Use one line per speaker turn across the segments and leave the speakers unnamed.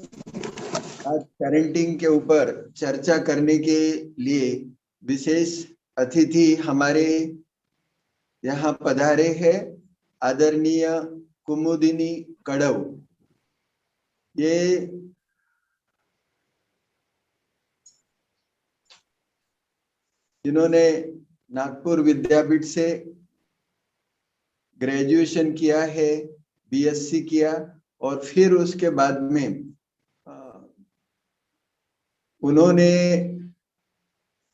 आज पेरेंटिंग के ऊपर चर्चा करने के लिए विशेष अतिथि हमारे यहाँ पधारे हैं, आदरणीय कुमुदिनी कड़व। ये जिन्होंने नागपुर विद्यापीठ से ग्रेजुएशन किया है, बीएससी किया और फिर उसके बाद में उन्होंने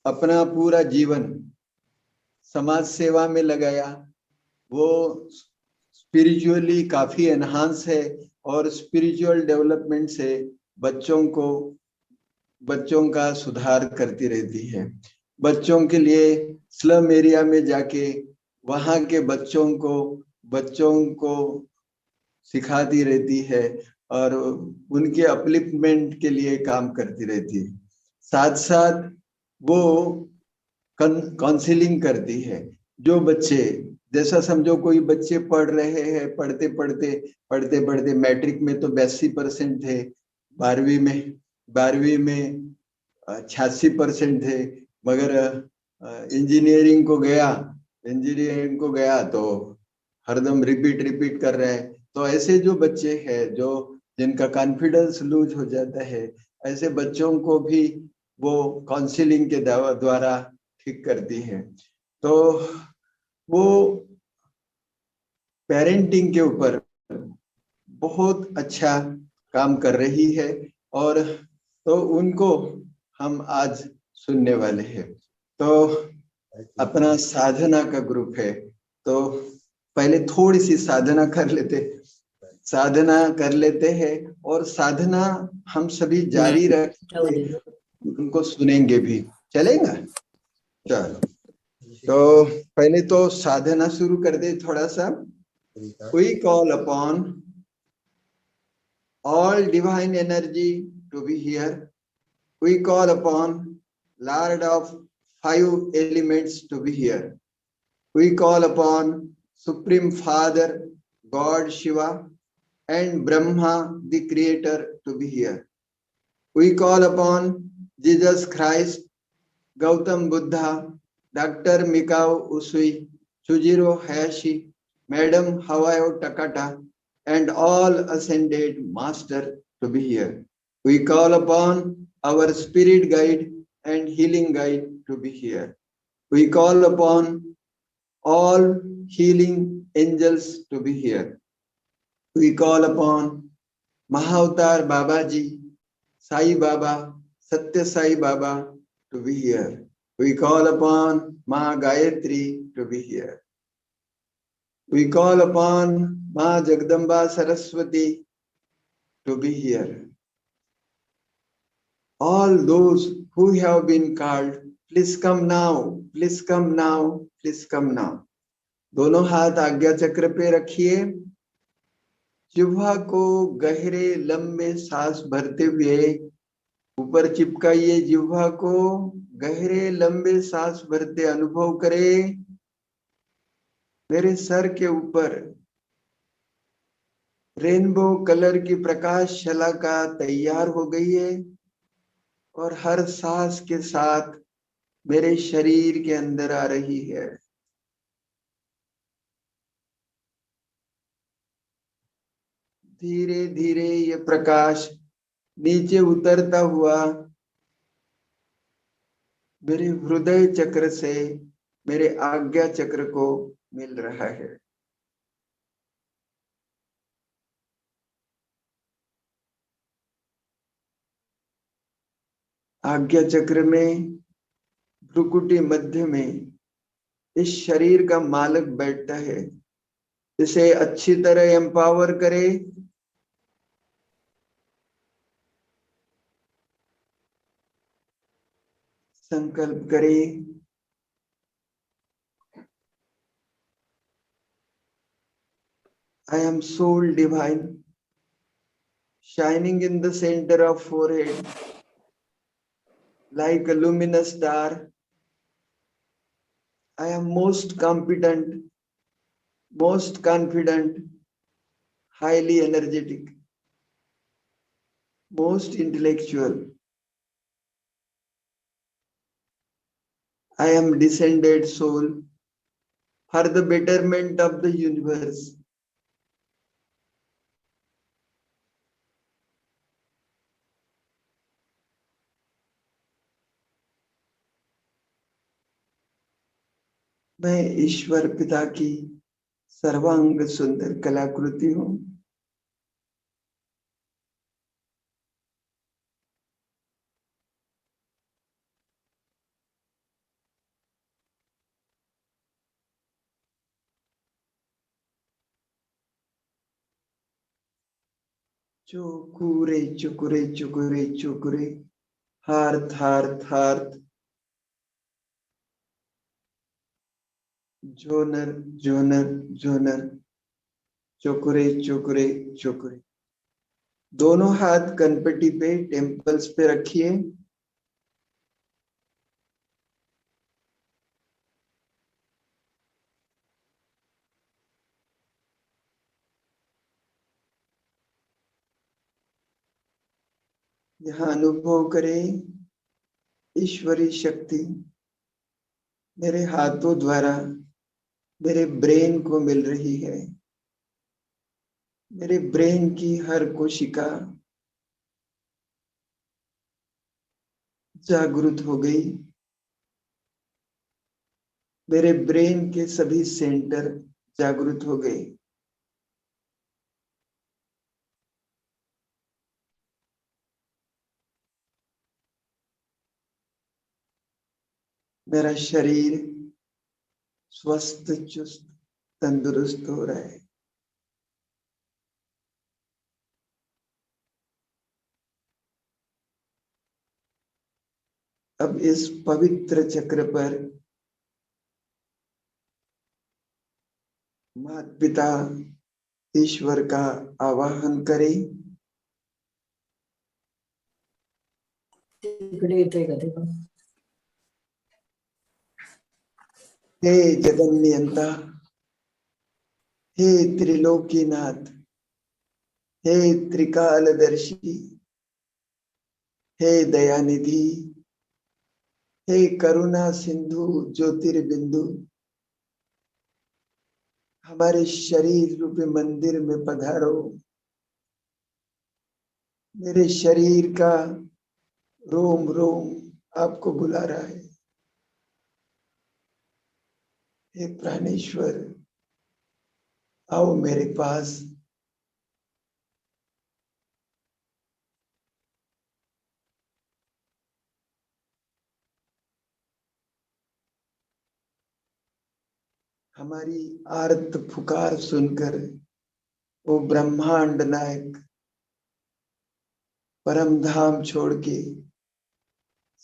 अपना पूरा जीवन समाज सेवा में लगाया। वो स्पिरिचुअली काफी एनहांस है और स्पिरिचुअल डेवलपमेंट से बच्चों का सुधार करती रहती है। बच्चों के लिए स्लम एरिया में जाके वहां के बच्चों को सिखाती रहती है और उनके अपलिफ्टमेंट के लिए काम करती रहती है। साथ साथ वो काउंसलिंग करती है। जो बच्चे, जैसा समझो कोई बच्चे पढ़ रहे हैं, पढ़ते पढ़ते मैट्रिक में तो 82% थे, 12वीं में 86% थे, मगर इंजीनियरिंग को गया तो हरदम रिपीट कर रहे हैं। तो ऐसे जो बच्चे हैं जो जिनका कॉन्फिडेंस लूज हो जाता है, ऐसे बच्चों को भी वो काउंसलिंग के द्वारा ठीक करती है। तो वो पेरेंटिंग के ऊपर बहुत अच्छा काम कर रही है और तो उनको हम आज सुनने वाले हैं। तो अपना साधना का ग्रुप है, तो पहले थोड़ी सी साधना कर लेते हैं और साधना हम सभी जारी रखेंगे, उनको सुनेंगे भी। चलेगा? चलो, तो पहले तो साधना शुरू कर दे थोड़ा सा। We call upon all divine energy to be here. We call upon Lord of 5 elements to be here. We call upon Supreme Father, God Shiva, and Brahma, the Creator, to be here. We call upon Jesus Christ, Gautam Buddha, Dr. Mikao Usui, Chujiro Hayashi, Madam Hawayo Takata, and all ascended master to be here. We call upon our spirit guide and healing guide to be here. We call upon all healing angels to be here. We call upon Mahavatar Babaji, Sai Baba, Satya Sai Baba to be here. We call upon Ma Gayatri to be here. We call upon Ma Jagdamba Saraswati to be here. All those who have been called, please come now, please come now, please come now. दोनों हाथ आज्ञा चक्र पे रखिए। जिह्वा को गहरे लंबे सांस भरते हुए ऊपर चिपकाइए। जिह्वा को गहरे लंबे सांस भरते अनुभव करें। मेरे सर के ऊपर रेनबो कलर की प्रकाश शलाका तैयार हो गई है और हर सांस के साथ मेरे शरीर के अंदर आ रही है। धीरे धीरे ये प्रकाश नीचे उतरता हुआ मेरे हृदय चक्र से मेरे आज्ञा चक्र को मिल रहा है। आज्ञा चक्र में भ्रुकुटी मध्य में इस शरीर का मालिक बैठता है। इसे अच्छी तरह एम्पावर करे। संकल्प करे, I am soul divine, shining in the center of forehead, like a luminous star. I am most competent, most confident, highly energetic. most intellectual. I am descended soul for the betterment of the universe. मैं ईश्वर पिता की सर्वांग सुंदर कलाकृति हूँ। चोकुरे चुकुरे चुकुरे चुकुरे hearth hearth hearth genre genre genre चुकुरे चुकुरे चुकुरे। दोनों हाथ कनपटी पे टेम्पल्स पे रखिए। यहाँ अनुभव करें ईश्वरी शक्ति मेरे हाथों द्वारा मेरे ब्रेन को मिल रही है। मेरे ब्रेन की हर कोशिका जागृत हो गई। मेरे ब्रेन के सभी सेंटर जागृत हो गए। मेरा शरीर स्वस्थ चुस्त तंदुरुस्त हो रहा है। अब इस पवित्र चक्र पर माता पिता ईश्वर का आवाहन करें। हे जगन्नियंता, हे त्रिलोकीनाथ, हे त्रिकालदर्शी, हे दयानिधि, हे करुणा सिंधु ज्योतिर्बिंदु, हमारे शरीर रूपी मंदिर में पधारो। मेरे शरीर का रोम रोम आपको बुला रहा है। हे प्राणेश्वर, आओ मेरे पास। हमारी आर्त पुकार सुनकर वो ब्रह्मांड नायक परम धाम छोड़ के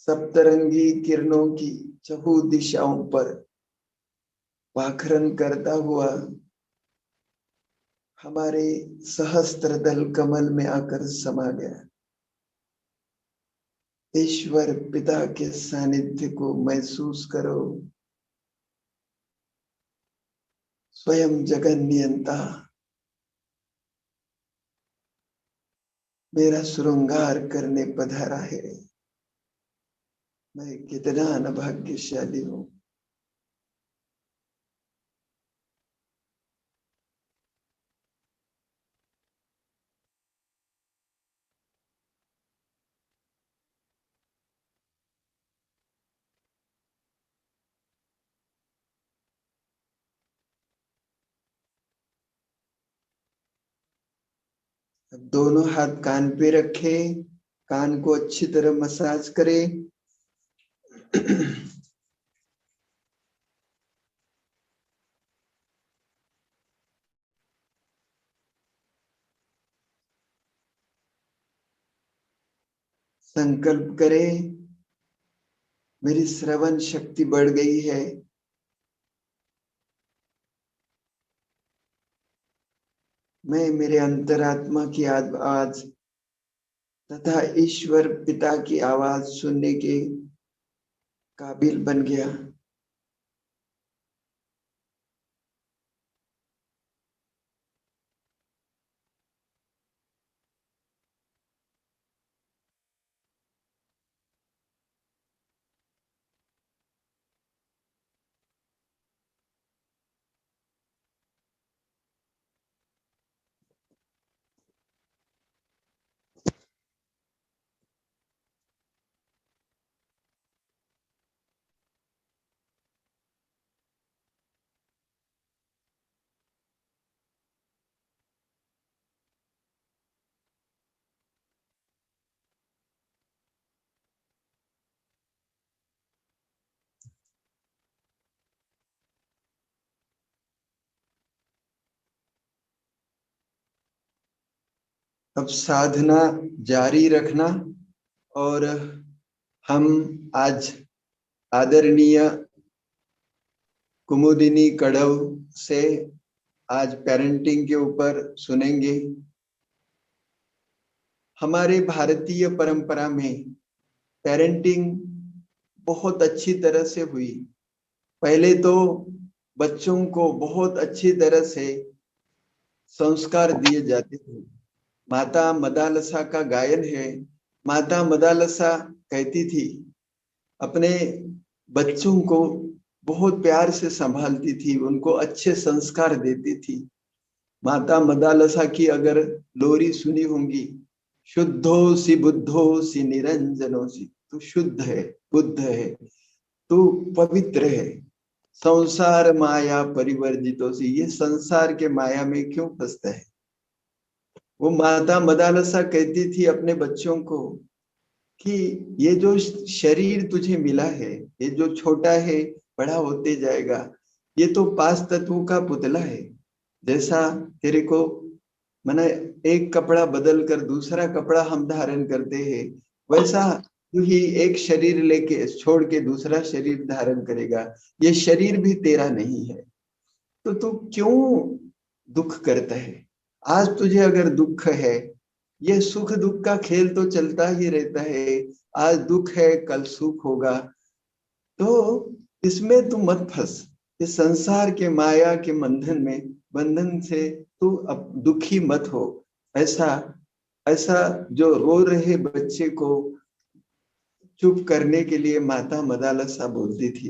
सप्तरंगी किरणों की चहु दिशाओं पर पाखरन करता हुआ हमारे सहस्त्र दल कमल में आकर समा गया। ईश्वर पिता के सानिध्य को महसूस करो। स्वयं जगन नियंता मेरा श्रृंगार करने पधारा है। मैं कितना न भाग्यशाली हूं। अब दोनों हाथ कान पे रखें, कान को अच्छी तरह मसाज करें। संकल्प करें, मेरी श्रवण शक्ति बढ़ गई है। मैं मेरे अंतरात्मा की आवाज तथा ईश्वर पिता की आवाज सुनने के काबिल बन गया। अब साधना जारी रखना। और हम आज आदरणीय कुमुदिनी कड़व से आज पेरेंटिंग के ऊपर सुनेंगे। हमारे भारतीय परंपरा में पेरेंटिंग बहुत अच्छी तरह से हुई। पहले तो बच्चों को बहुत अच्छी तरह से संस्कार दिए जाते थे। माता मदालसा का गायन है। माता मदालसा कहती थी, अपने बच्चों को बहुत प्यार से संभालती थी, उनको अच्छे संस्कार देती थी। माता मदालसा की अगर लोरी सुनी होंगी, शुद्धो सी बुद्धो सी निरंजनो सी, तू शुद्ध है, बुद्ध है, तू पवित्र है, संसार माया परिवर्जितो सी, ये संसार के माया में क्यों फंसता है। वो माता मदालसा कहती थी अपने बच्चों को कि ये जो शरीर तुझे मिला है, ये जो छोटा है बड़ा होते जाएगा, ये तो पांच तत्वों का पुतला है। जैसा तेरे को मैंने एक कपड़ा बदल कर दूसरा कपड़ा हम धारण करते हैं, वैसा तू ही एक शरीर लेके छोड़ के दूसरा शरीर धारण करेगा। ये शरीर भी तेरा नहीं है, तो तू क्यों दुख करता है। आज तुझे अगर दुख है, ये सुख दुख का खेल तो चलता ही रहता है, आज दुख है कल सुख होगा, तो इसमें तू मत फंस। इस संसार के माया के बंधन से तू अब दुखी मत हो। ऐसा ऐसा जो रो रहे बच्चे को चुप करने के लिए माता मदालसा बोलती थी।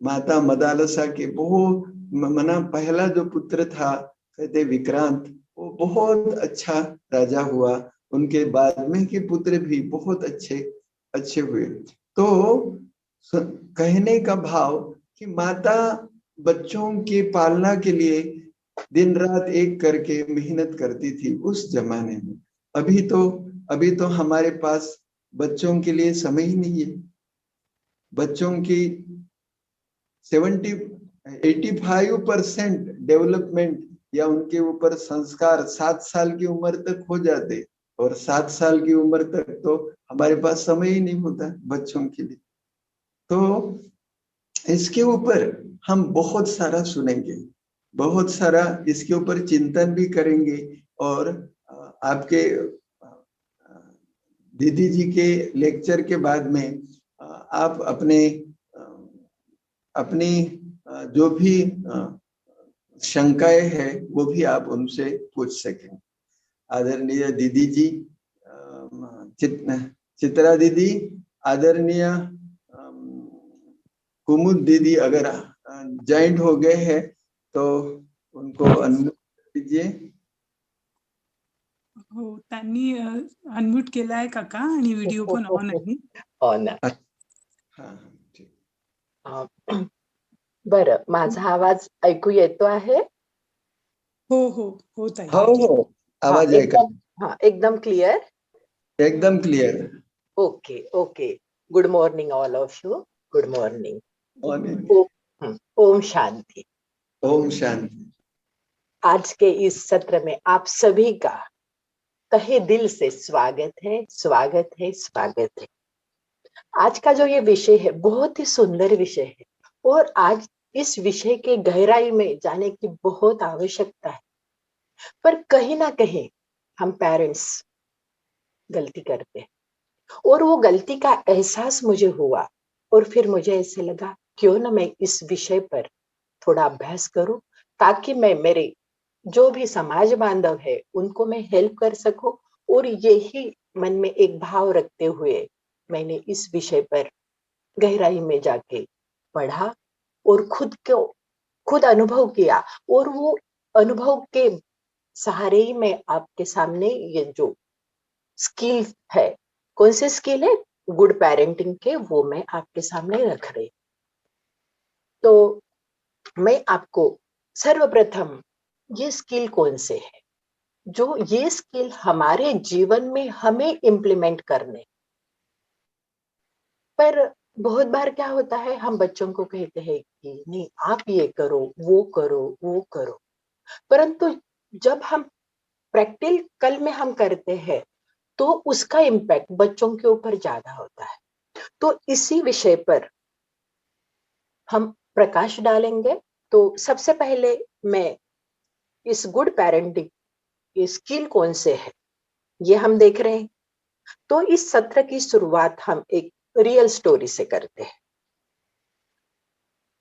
माता मदालसा के बहुत मना पहला जो पुत्र था, कहते विक्रांत, वो बहुत अच्छा राजा हुआ। उनके बाद में के पुत्र भी बहुत अच्छे अच्छे हुए। तो कहने का भाव कि माता बच्चों की पालना के लिए दिन रात एक करके मेहनत करती थी उस जमाने में। अभी तो हमारे पास बच्चों के लिए समय ही नहीं है। बच्चों की 85% डेवलपमेंट या उनके ऊपर संस्कार 7 साल की उम्र तक हो जाते, और 7 साल की उम्र तक तो हमारे पास समय ही नहीं होता बच्चों के लिए। तो इसके ऊपर हम बहुत सारा सुनेंगे, बहुत सारा इसके ऊपर चिंतन भी करेंगे। और आपके दीदी जी के लेक्चर के बाद में आप अपनी जो भी शंकाएं हैं वो भी आप उनसे पूछ सकें। आदरणीय दीदी जी, चित्रा दीदी, आदरणीय कुमुद दीदी अगर ज्वाइंट हो गए हैं तो उनको अनम्यूट कीजिए।
हो, त्यांनी अनम्यूट केलाय काका आणि व्हिडिओ पण ऑन आहे.
ऑन आहे.
हाँ, ठीक.
बरं, माझा आवाज ऐकू येतो आहे?
हो हो हो ताई.
हो आवाज
एकदम क्लिअर.
एकदम clear.
Okay okay. Good morning all of you. Good morning. ओम शांति.
ओम शांति.
आज के इस सत्र में आप सभी का तहे दिल से स्वागत है, स्वागत है, स्वागत है। आज का जो ये विषय है बहुत ही सुंदर विषय है, और आज इस विषय के गहराई में जाने की बहुत आवश्यकता है। पर कहीं ना कहीं हम पेरेंट्स गलती करते हैं, और वो गलती का एहसास मुझे हुआ, और फिर मुझे ऐसे लगा क्यों ना मैं इस विषय पर थोड़ा अभ्यास करूं, ताकि मैं मेरे जो भी समाज बांधव है उनको मैं हेल्प कर सकूं। और यही मन में एक भाव रखते हुए मैंने इस विषय पर गहराई में जाके पढ़ा और खुद अनुभव किया, और वो अनुभव के सहारे ही मैं आपके सामने ये जो स्किल है, कौन से स्किल है, गुड पेरेंटिंग के, वो मैं आपके सामने रख रही। तो मैं आपको सर्वप्रथम ये स्किल कौन से है, जो ये स्किल हमारे जीवन में हमें इम्प्लीमेंट करने। पर बहुत बार क्या होता है, हम बच्चों को कहते हैं कि नहीं आप ये करो, वो करो, वो करो, परंतु जब हम प्रैक्टिकल में हम करते हैं तो उसका इम्पैक्ट बच्चों के ऊपर ज्यादा होता है। तो इसी विषय पर हम प्रकाश डालेंगे। तो सबसे पहले मैं इस गुड पेरेंटिंग ये स्किल कौन से है ये हम देख रहे हैं। तो इस सत्र की शुरुआत हम एक रियल स्टोरी से करते हैं।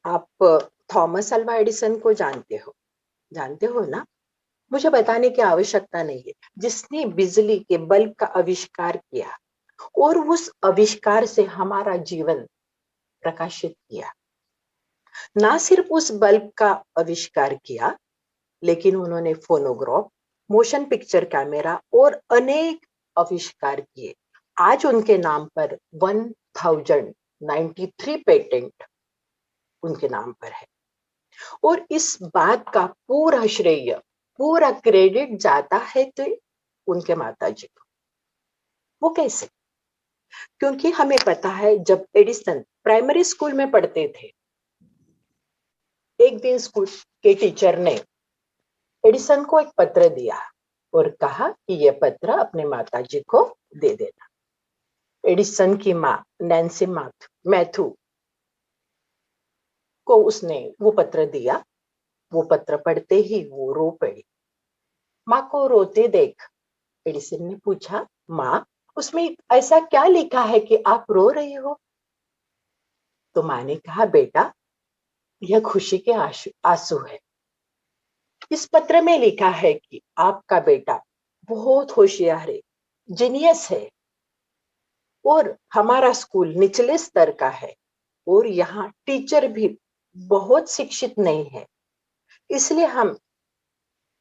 आप थॉमस अल्वा एडिसन को जानते हो ना? मुझे बताने की आवश्यकता नहीं है, जिसने बिजली के बल्ब का आविष्कार किया और उस आविष्कार से हमारा जीवन प्रकाशित किया। ना सिर्फ उस बल्ब का आविष्कार किया, लेकिन उन्होंने फोनोग्राफ, मोशन पिक्चर कैमरा और अनेक आविष्कार किए। आज उनके नाम पर 1093 पेटेंट उनके नाम पर है और इस बात का पूरा श्रेय, पूरा क्रेडिट जाता है तो उनके माताजी को। वो कैसे? क्योंकि हमें पता है जब एडिसन प्राइमरी स्कूल में पढ़ते थे, एक दिन स्कूल के टीचर ने एडिसन को एक पत्र दिया और कहा कि यह पत्र अपने माताजी को दे देना। एडिसन की माँ नैन्सी मैथ्यू को उसने वो पत्र दिया। वो पत्र पढ़ते ही वो रो पड़ी। माँ को रोते देख एडिसन ने पूछा, माँ उसमें ऐसा क्या लिखा है कि आप रो रही हो? तो माँ ने कहा, बेटा यह खुशी के आंसू है। इस पत्र में लिखा है कि आपका बेटा बहुत होशियार है, जीनियस है और हमारा स्कूल निचले स्तर का है और यहाँ टीचर भी बहुत शिक्षित नहीं है, इसलिए हम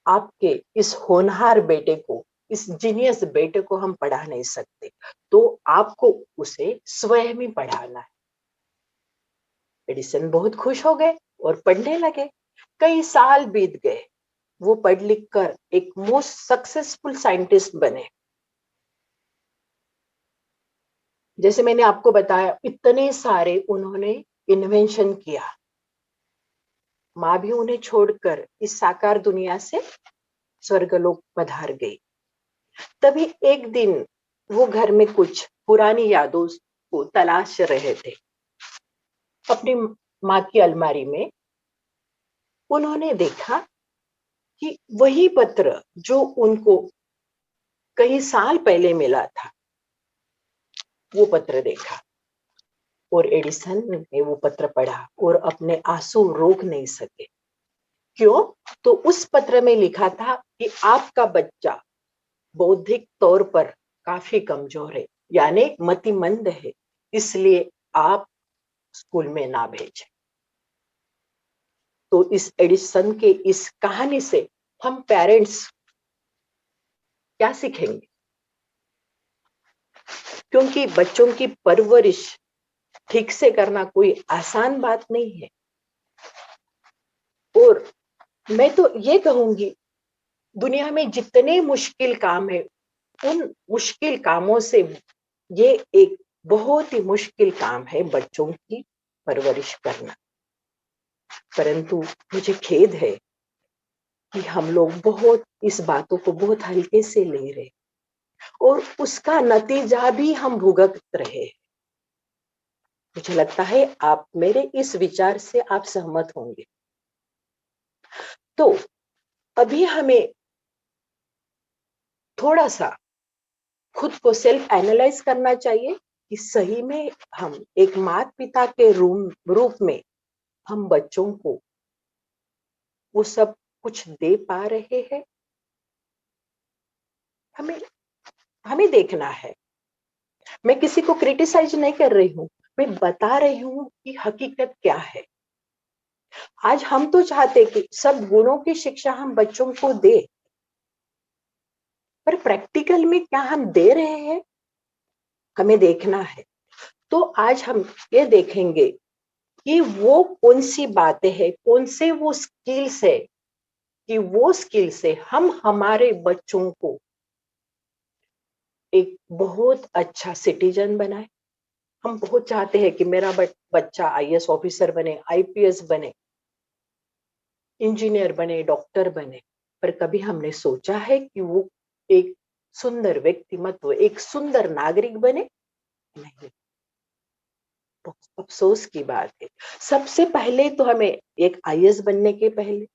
आपके इस होनहार बेटे को, इस जीनियस बेटे को हम पढ़ा नहीं सकते, तो आपको उसे स्वयं ही पढ़ाना है। एडिसन बहुत खुश हो गए और पढ़ने लगे। कई साल बीत गए, वो पढ़ लिख कर एक मोस्ट सक्सेसफुल साइंटिस्ट बने। जैसे मैंने आपको बताया, इतने सारे उन्होंने इन्वेंशन किया। माँ भी उन्हें छोड़कर इस साकार दुनिया से स्वर्गलोक पधार गई। तभी एक दिन वो घर में कुछ पुरानी यादों को तलाश रहे थे। अपनी माँ की अलमारी में उन्होंने देखा कि वही पत्र जो उनको कई साल पहले मिला था, वो पत्र देखा और एडिसन ने वो पत्र पढ़ा और अपने आंसू रोक नहीं सके। क्यों? तो उस पत्र में लिखा था कि आपका बच्चा बौद्धिक तौर पर काफी कमजोर है, यानी मतिमंद है, इसलिए आप स्कूल में ना भेजें। तो इस एडिसन के इस कहानी से हम पेरेंट्स क्या सीखेंगे? क्योंकि बच्चों की परवरिश ठीक से करना कोई आसान बात नहीं है। और मैं तो ये कहूंगी, दुनिया में जितने मुश्किल काम है, उन मुश्किल कामों से ये एक बहुत ही मुश्किल काम है बच्चों की परवरिश करना। परंतु मुझे खेद है कि हम लोग बहुत इस बातों को बहुत हल्के से ले रहे और उसका नतीजा भी हम भुगत रहे। मुझे लगता है आप मेरे इस विचार से आप सहमत होंगे। तो अभी हमें थोड़ा सा खुद को सेल्फ एनालाइज करना चाहिए कि सही में हम एक माता पिता के रूप में हम बच्चों को वो सब कुछ दे पा रहे हैं। हमें देखना है। मैं किसी को क्रिटिसाइज नहीं कर रही हूँ, मैं बता रही हूँ कि हकीकत क्या है। आज हम तो चाहते कि सब गुणों की शिक्षा हम बच्चों को दे, पर प्रैक्टिकल में क्या हम दे रहे हैं, हमें देखना है। तो आज हम ये देखेंगे कि वो कौन सी बातें हैं, कौन से वो स्किल्स है कि वो स्किल से हम हमारे बच्चों को एक बहुत अच्छा सिटीजन बनाए। हम बहुत चाहते हैं कि मेरा बच्चा आईएएस ऑफिसर बने, आईपीएस बने, इंजीनियर बने, डॉक्टर बने, पर कभी हमने सोचा है कि वो एक सुंदर व्यक्तिमत्व, एक सुंदर नागरिक बने? नहीं। बहुत अफसोस की बात है। सबसे पहले तो हमें एक आईएएस बनने के पहले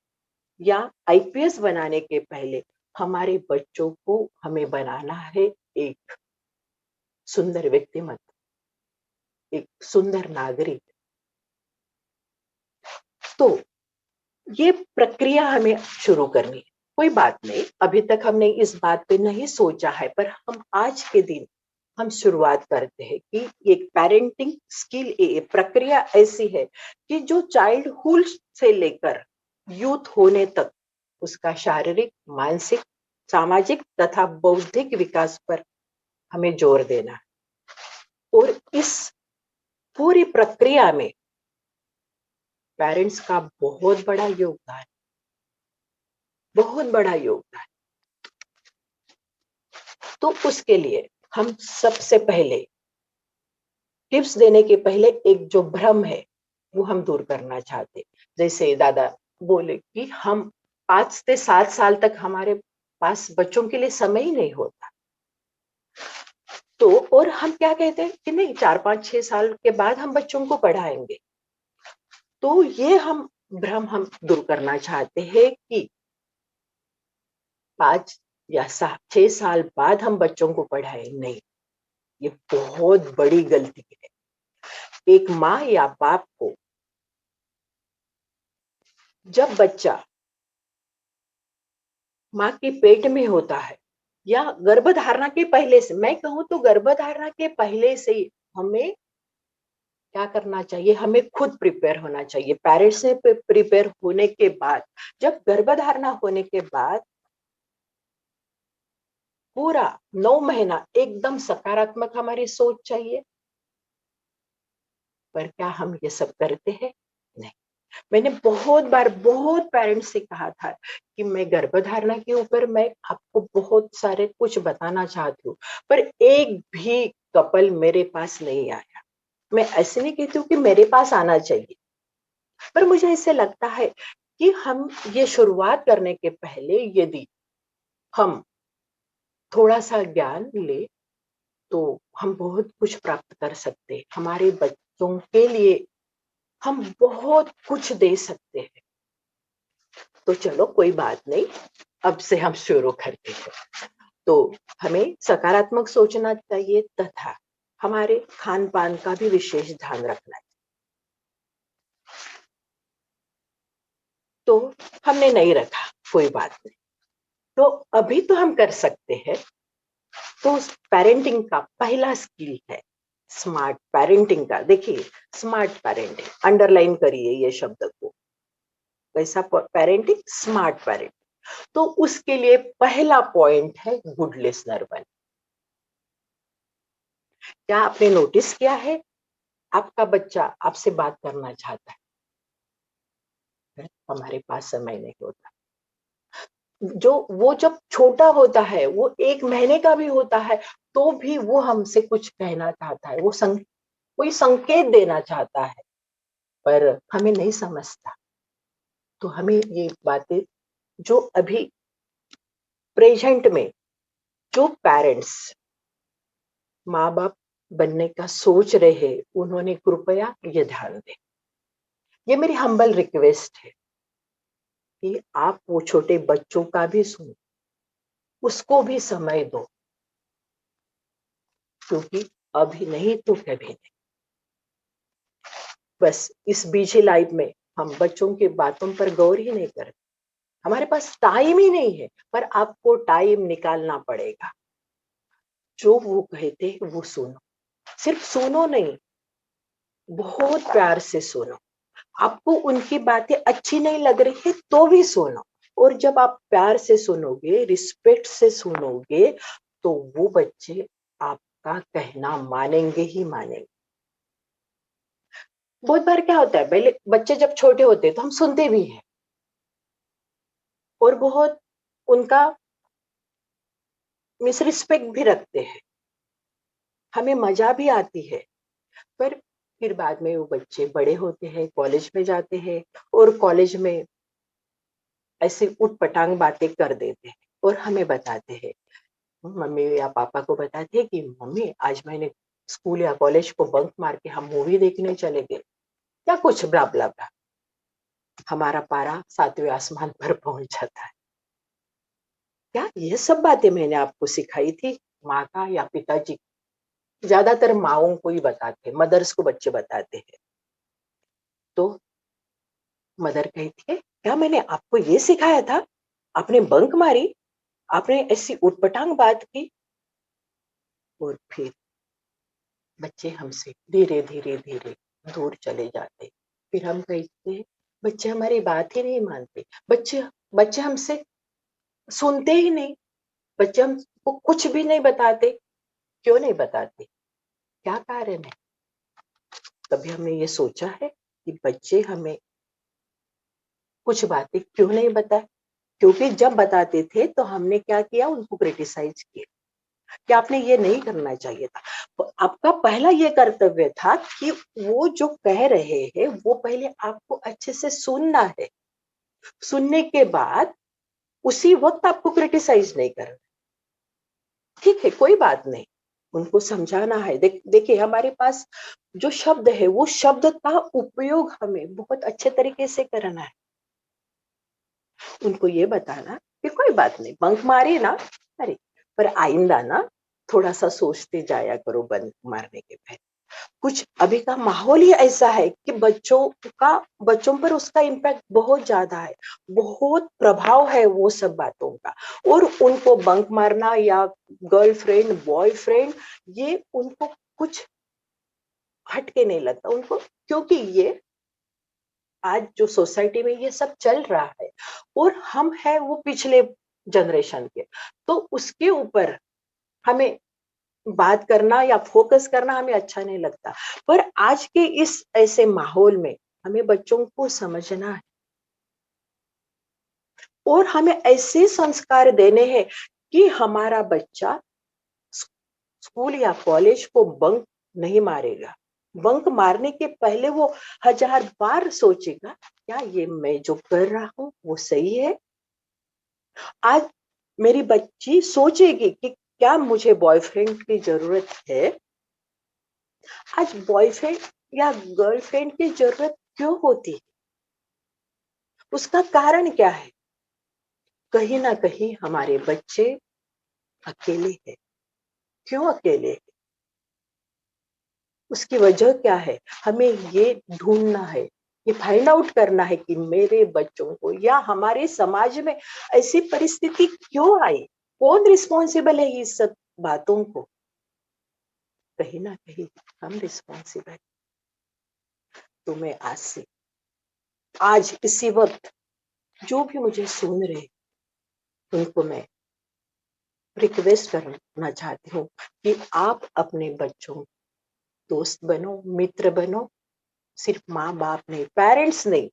या आईपीएस बनाने के पहले हमारे बच्चों को हमें बनाना है एक सुंदर व्यक्तिमत्व, एक सुंदर नागरिक। तो ये प्रक्रिया हमें शुरू करनी है। कोई बात नहीं, अभी तक हमने इस बात पे नहीं सोचा है, पर हम आज के दिन हम शुरुआत करते हैं कि एक पेरेंटिंग स्किल, प्रक्रिया ऐसी है कि जो चाइल्डहुड से लेकर यूथ होने तक उसका शारीरिक, मानसिक, सामाजिक तथा बौद्धिक विकास पर हमें जोर देना है। और इस पूरी प्रक्रिया में पेरेंट्स का बहुत बड़ा योगदान, बहुत बड़ा योगदान। तो उसके लिए हम सबसे पहले टिप्स देने के पहले एक जो भ्रम है वो हम दूर करना चाहते। जैसे दादा बोले कि हम 5 से 7 साल तक हमारे पास बच्चों के लिए समय ही नहीं होता। तो और हम क्या कहते हैं कि नहीं, 4, 5, 6 साल के बाद हम बच्चों को पढ़ाएंगे। तो ये हम भ्रम हम दूर करना चाहते हैं कि 5 या 6 साल बाद हम बच्चों को पढ़ाएं। नहीं, ये बहुत बड़ी गलती है। एक माँ या बाप को जब बच्चा माँ के पेट में होता है या गर्भधारणा के पहले से, मैं कहूं तो गर्भधारणा के पहले से ही हमें क्या करना चाहिए, हमें खुद प्रिपेयर होना चाहिए। पेरेंट्स से प्रिपेयर होने के बाद, जब गर्भधारणा होने के बाद पूरा 9 महीना एकदम सकारात्मक हमारी सोच चाहिए। पर क्या हम ये सब करते हैं? नहीं। मैंने बहुत बार बहुत पेरेंट्स से कहा था कि मैं गर्भधारणा के ऊपर मैं आपको बहुत सारे कुछ बताना चाहती हूँ, पर एक भी कपल मेरे पास नहीं आया। मैं ऐसे नहीं कहती हूँ कि मेरे पास आना चाहिए, पर मुझे ऐसे लगता है कि हम ये शुरुआत करने के पहले यदि हम थोड़ा सा ज्ञान ले तो हम बहुत कुछ प्राप्त कर सकते हैं। हमारे बच्चों के लिए हम बहुत कुछ दे सकते हैं। तो चलो कोई बात नहीं, अब से हम शुरू करते हैं। तो हमें सकारात्मक सोचना चाहिए तथा हमारे खान पान का भी विशेष ध्यान रखना चाहिए। तो हमने नहीं रखा, कोई बात नहीं। तो अभी तो हम कर सकते हैं। तो पेरेंटिंग का पहला स्किल है स्मार्ट पेरेंटिंग का। देखिए, स्मार्ट पेरेंटिंग अंडरलाइन करिए ये शब्द को। कैसा पेरेंटिंग? Smart parenting. तो उसके लिए पहला पॉइंट है गुड लिसनर बने। क्या आपने नोटिस किया है, आपका बच्चा आपसे बात करना चाहता है, हमारे पास समय नहीं होता। वो जब छोटा होता है, वो 1 महीने का भी होता है, तो भी वो हमसे कुछ कहना चाहता है, वो कोई संकेत देना चाहता है, पर हमें नहीं समझता। तो हमें ये बातें जो अभी प्रेजेंट में जो पेरेंट्स माँ बाप बनने का सोच रहे हैं, उन्होंने कृपया ये ध्यान दें। ये मेरी हम्बल रिक्वेस्ट है कि आप वो छोटे बच्चों का भी सुनो, उसको भी समय दो, क्योंकि अभी नहीं तो कभी नहीं। बस इस बिजी लाइफ में हम बच्चों की बातों पर गौर ही नहीं करते। हमारे पास टाइम ही नहीं है, पर आपको टाइम निकालना पड़ेगा। जो वो कहते हैं वो सुनो, सिर्फ सुनो नहीं, बहुत प्यार से सुनो। आपको उनकी बातें अच्छी नहीं लग रही है तो भी सुनो, और जब आप प्यार से सुनोगे, रिस्पेक्ट से सुनोगे, तो वो बच्चे आपका कहना मानेंगे ही मानेंगे। बहुत बार क्या होता है, पहले बच्चे जब छोटे होते हैं तो हम सुनते भी हैं और बहुत उनका मिसरिस्पेक्ट भी रखते हैं, हमें मजा भी आती है। पर फिर बाद में वो बच्चे बड़े होते हैं, कॉलेज में जाते हैं, और कॉलेज में ऐसी उटपटांग बातें कर देते हैं और हमें बताते हैं, मम्मी या पापा को बताते हैं कि मम्मी आज मैंने स्कूल या कॉलेज को बंक मार के हम मूवी देखने चले गए या कुछ ब्ला ब्ला ब्ला। हमारा पारा 7वें आसमान पर पहुंच जाता है। क्या ये सब बातें मैंने आपको सिखाई थी माँ का या पिताजी? ज्यादातर माओं को ही बताते, मदर्स को बच्चे बताते हैं। तो मदर कहती है, क्या मैंने आपको ये सिखाया था? आपने बंक मारी, आपने ऐसी उटपटांग बात की। और फिर बच्चे हमसे धीरे धीरे धीरे दूर चले जाते। फिर हम कहते हैं, बच्चे हमारी बात ही नहीं मानते, बच्चे बच्चे हमसे सुनते ही नहीं, बच्चे हमको कुछ भी नहीं बताते। क्यों नहीं बताते? क्या कारण है? कभी हमने ये सोचा है कि बच्चे हमें कुछ बातें क्यों नहीं बताए? क्योंकि जब बताते थे तो हमने क्या किया, उनको क्रिटिसाइज किया कि आपने ये नहीं करना चाहिए था। तो आपका पहला ये कर्तव्य था कि वो जो कह रहे हैं वो पहले आपको अच्छे से सुनना है, सुनने के बाद उसी वक्त आपको क्रिटिसाइज नहीं करना। ठीक है, कोई बात नहीं, उनको समझाना है। देखिए हमारे पास जो शब्द है वो शब्द का उपयोग हमें बहुत अच्छे तरीके से करना है। उनको ये बताना कि कोई बात नहीं, बंक मारे ना, अरे पर आइंदा ना थोड़ा सा सोचते जाया करो बंक मारने के पहले। कुछ अभी का माहौल ही ऐसा है कि बच्चों पर उसका इम्पैक्ट बहुत ज्यादा है, बहुत प्रभाव है वो सब बातों का। और उनको बंक मारना या गर्लफ्रेंड बॉयफ्रेंड ये उनको कुछ हटके नहीं लगता उनको, क्योंकि ये आज जो सोसाइटी में ये सब चल रहा है और हम है वो पिछले जनरेशन के, तो उसके ऊपर हमें बात करना या फोकस करना हमें अच्छा नहीं लगता। पर आज के इस ऐसे माहौल में हमें बच्चों को समझना है और हमें ऐसे संस्कार देने हैं कि हमारा बच्चा स्कूल या कॉलेज को बंक नहीं मारेगा। बंक मारने के पहले वो 1000 बार सोचेगा, क्या ये मैं जो कर रहा हूं वो सही है? आज मेरी बच्ची सोचेगी कि क्या मुझे बॉयफ्रेंड की जरूरत है? आज बॉयफ्रेंड या गर्लफ्रेंड की जरूरत क्यों होती है? उसका कारण क्या है? कहीं ना कहीं हमारे बच्चे अकेले हैं। क्यों अकेले हैं? उसकी वजह क्या है? हमें ये ढूंढना है, ये फाइंड आउट करना है कि मेरे बच्चों को या हमारे समाज में ऐसी परिस्थिति क्यों आई, कौन रिस्पॉन्सिबल है इस सब बातों को? कहीं ना कहीं हम रिस्पॉन्सिबल। तो मैं आज इसी वक्त जो भी मुझे सुन रहे उनको मैं रिक्वेस्ट करना चाहती हूँ कि आप अपने बच्चों दोस्त बनो, मित्र बनो, सिर्फ माँ बाप नहीं, पेरेंट्स नहीं,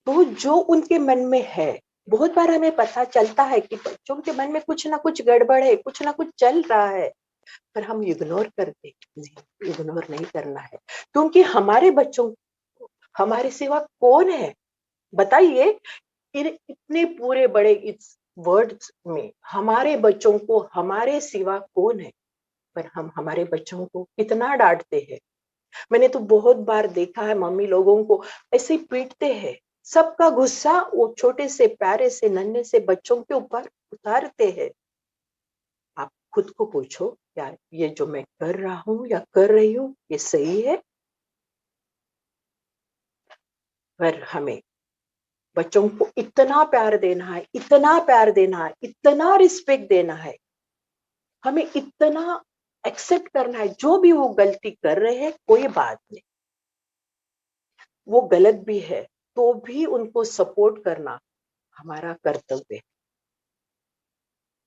तो जो उनके मन में है। बहुत बार हमें पता चलता है कि बच्चों के मन में कुछ ना कुछ गड़बड़ है, कुछ ना कुछ चल रहा है, पर हम इग्नोर करते नहीं। इग्नोर नहीं करना है, क्योंकि हमारे बच्चों हमारे सिवा कौन है? बताइए, इतने पूरे बड़े इस वर्ल्ड में हमारे बच्चों को हमारे सिवा कौन है? पर हम हमारे बच्चों को कितना डांटते हैं। मैंने तो बहुत बार देखा है मम्मी लोगों को ऐसे पीटते हैं, सबका गुस्सा वो छोटे से प्यारे से नन्हे से बच्चों के ऊपर उतारते हैं। आप खुद को पूछो, क्या ये जो मैं कर रहा हूं या कर रही हूं ये सही है? पर हमें बच्चों को इतना प्यार देना है, इतना प्यार देना है, इतना रिस्पेक्ट देना है, हमें इतना एक्सेप्ट करना है। जो भी वो गलती कर रहे हैं कोई बात नहीं, वो गलत भी है तो भी उनको सपोर्ट करना हमारा कर्तव्य है।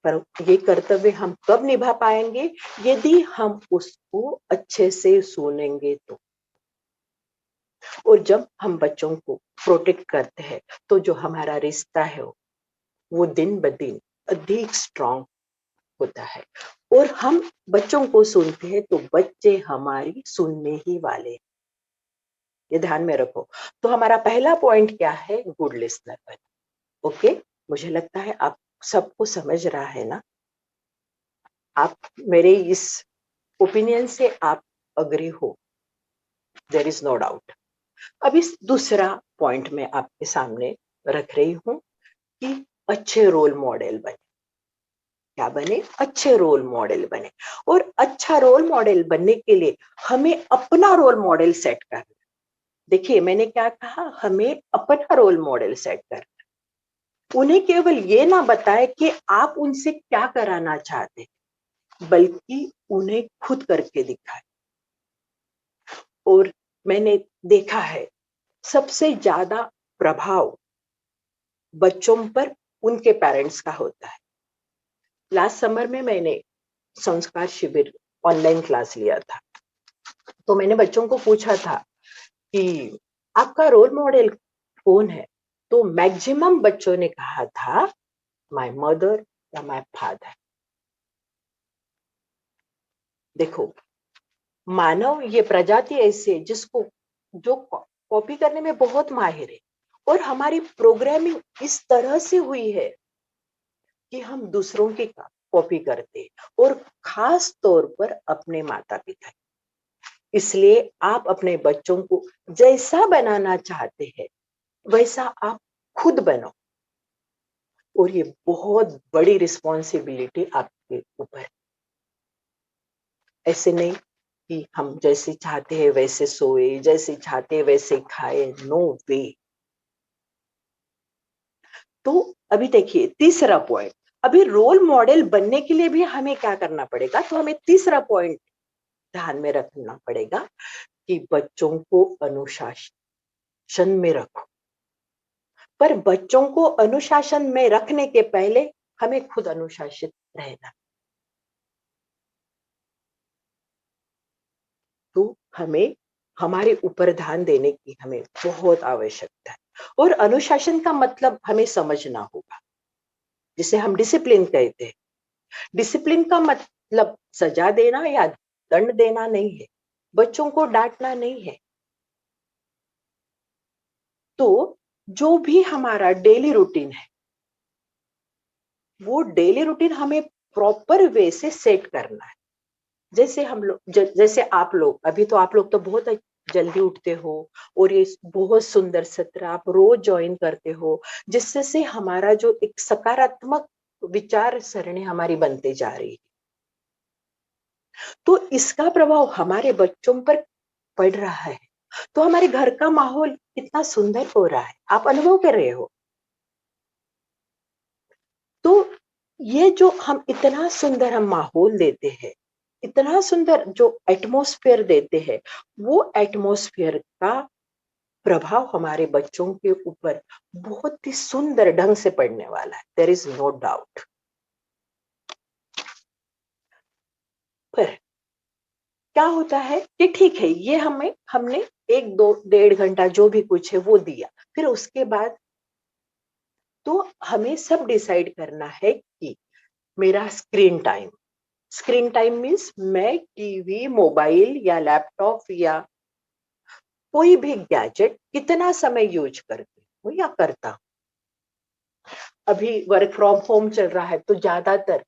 पर ये कर्तव्य हम कब निभा पाएंगे? यदि हम उसको अच्छे से सुनेंगे तो। और जब हम बच्चों को प्रोटेक्ट करते हैं तो जो हमारा रिश्ता है वो दिन ब दिन अधिक स्ट्रांग होता है। और हम बच्चों को सुनते हैं तो बच्चे हमारी सुनने ही वाले हैं। ये ध्यान में रखो। तो हमारा पहला पॉइंट क्या है? गुड लिसनर बनो। ओके, मुझे लगता है आप सबको समझ रहा है ना, आप मेरे इस ओपिनियन से आप अग्री हो, देयर इज नो डाउट। अब इस दूसरा पॉइंट में आपके सामने रख रही हूं कि अच्छे रोल मॉडल बने। क्या बने? अच्छे रोल मॉडल बने। और अच्छा रोल मॉडल बनने के लिए हमें अपना रोल मॉडल सेट करना। देखिए मैंने क्या कहा, हमें अपना रोल मॉडल सेट करना। उन्हें केवल ये ना बताए कि आप उनसे क्या कराना चाहते, बल्कि उन्हें खुद करके दिखाए। और मैंने देखा है सबसे ज्यादा प्रभाव बच्चों पर उनके पेरेंट्स का होता है। लास्ट समर में मैंने संस्कार शिविर ऑनलाइन क्लास लिया था, तो मैंने बच्चों को पूछा था कि आपका रोल मॉडल कौन है? तो मैक्सिमम बच्चों ने कहा था माय मदर या माय फादर। देखो, मानव ये प्रजाति ऐसी है जिसको जो कॉपी करने में बहुत माहिर है, और हमारी प्रोग्रामिंग इस तरह से हुई है कि हम दूसरों की कॉपी करते हैं, और खास तौर पर अपने माता पिता। इसलिए आप अपने बच्चों को जैसा बनाना चाहते हैं वैसा आप खुद बनो, और ये बहुत बड़ी रिस्पॉन्सिबिलिटी आपके ऊपर है। ऐसे नहीं कि हम जैसे चाहते हैं वैसे सोए, जैसे चाहते हैं वैसे खाए, नो वे। तो अभी देखिए तीसरा पॉइंट, अभी रोल मॉडल बनने के लिए भी हमें क्या करना पड़ेगा, तो हमें तीसरा पॉइंट ध्यान में रखना पड़ेगा कि बच्चों को अनुशासन में रखो। पर बच्चों को अनुशासन में रखने के पहले हमें खुद अनुशासित रहना। तो हमें हमारे ऊपर ध्यान देने की हमें बहुत आवश्यकता है। और अनुशासन का मतलब हमें समझना होगा, जिसे हम डिसिप्लिन कहते हैं। डिसिप्लिन का मतलब सजा देना या दंड देना नहीं है, बच्चों को डांटना नहीं है। तो जो भी हमारा डेली रूटीन है, वो डेली रूटीन हमें प्रॉपर वे से सेट करना है। जैसे हम लोग जैसे आप लोग, अभी तो आप लोग तो बहुत जल्दी उठते हो, और ये बहुत सुंदर सत्र आप रोज ज्वाइन करते हो, जिससे से हमारा जो एक सकारात्मक विचार सरणी हमारी बनते जा रही है। तो इसका प्रभाव हमारे बच्चों पर पड़ रहा है। तो हमारे घर का माहौल कितना सुंदर हो रहा है, आप अनुभव कर रहे हो। तो ये जो हम इतना सुंदर हम माहौल देते हैं, इतना सुंदर जो एटमॉस्फेयर देते हैं, वो एटमॉस्फेयर का प्रभाव हमारे बच्चों के ऊपर बहुत ही सुंदर ढंग से पड़ने वाला है, देयर इज नो डाउट। पर क्या होता है कि ठीक है, ये हमने 1-2-1.5 घंटा जो भी कुछ है वो दिया, फिर उसके बाद तो हमें सब डिसाइड करना है कि मेरा स्क्रीन टाइम मीन्स मैं टीवी, मोबाइल या लैपटॉप या कोई भी गैजेट कितना समय यूज करती हूँ या करता हूँ। अभी वर्क फ्रॉम होम चल रहा है, तो ज्यादातर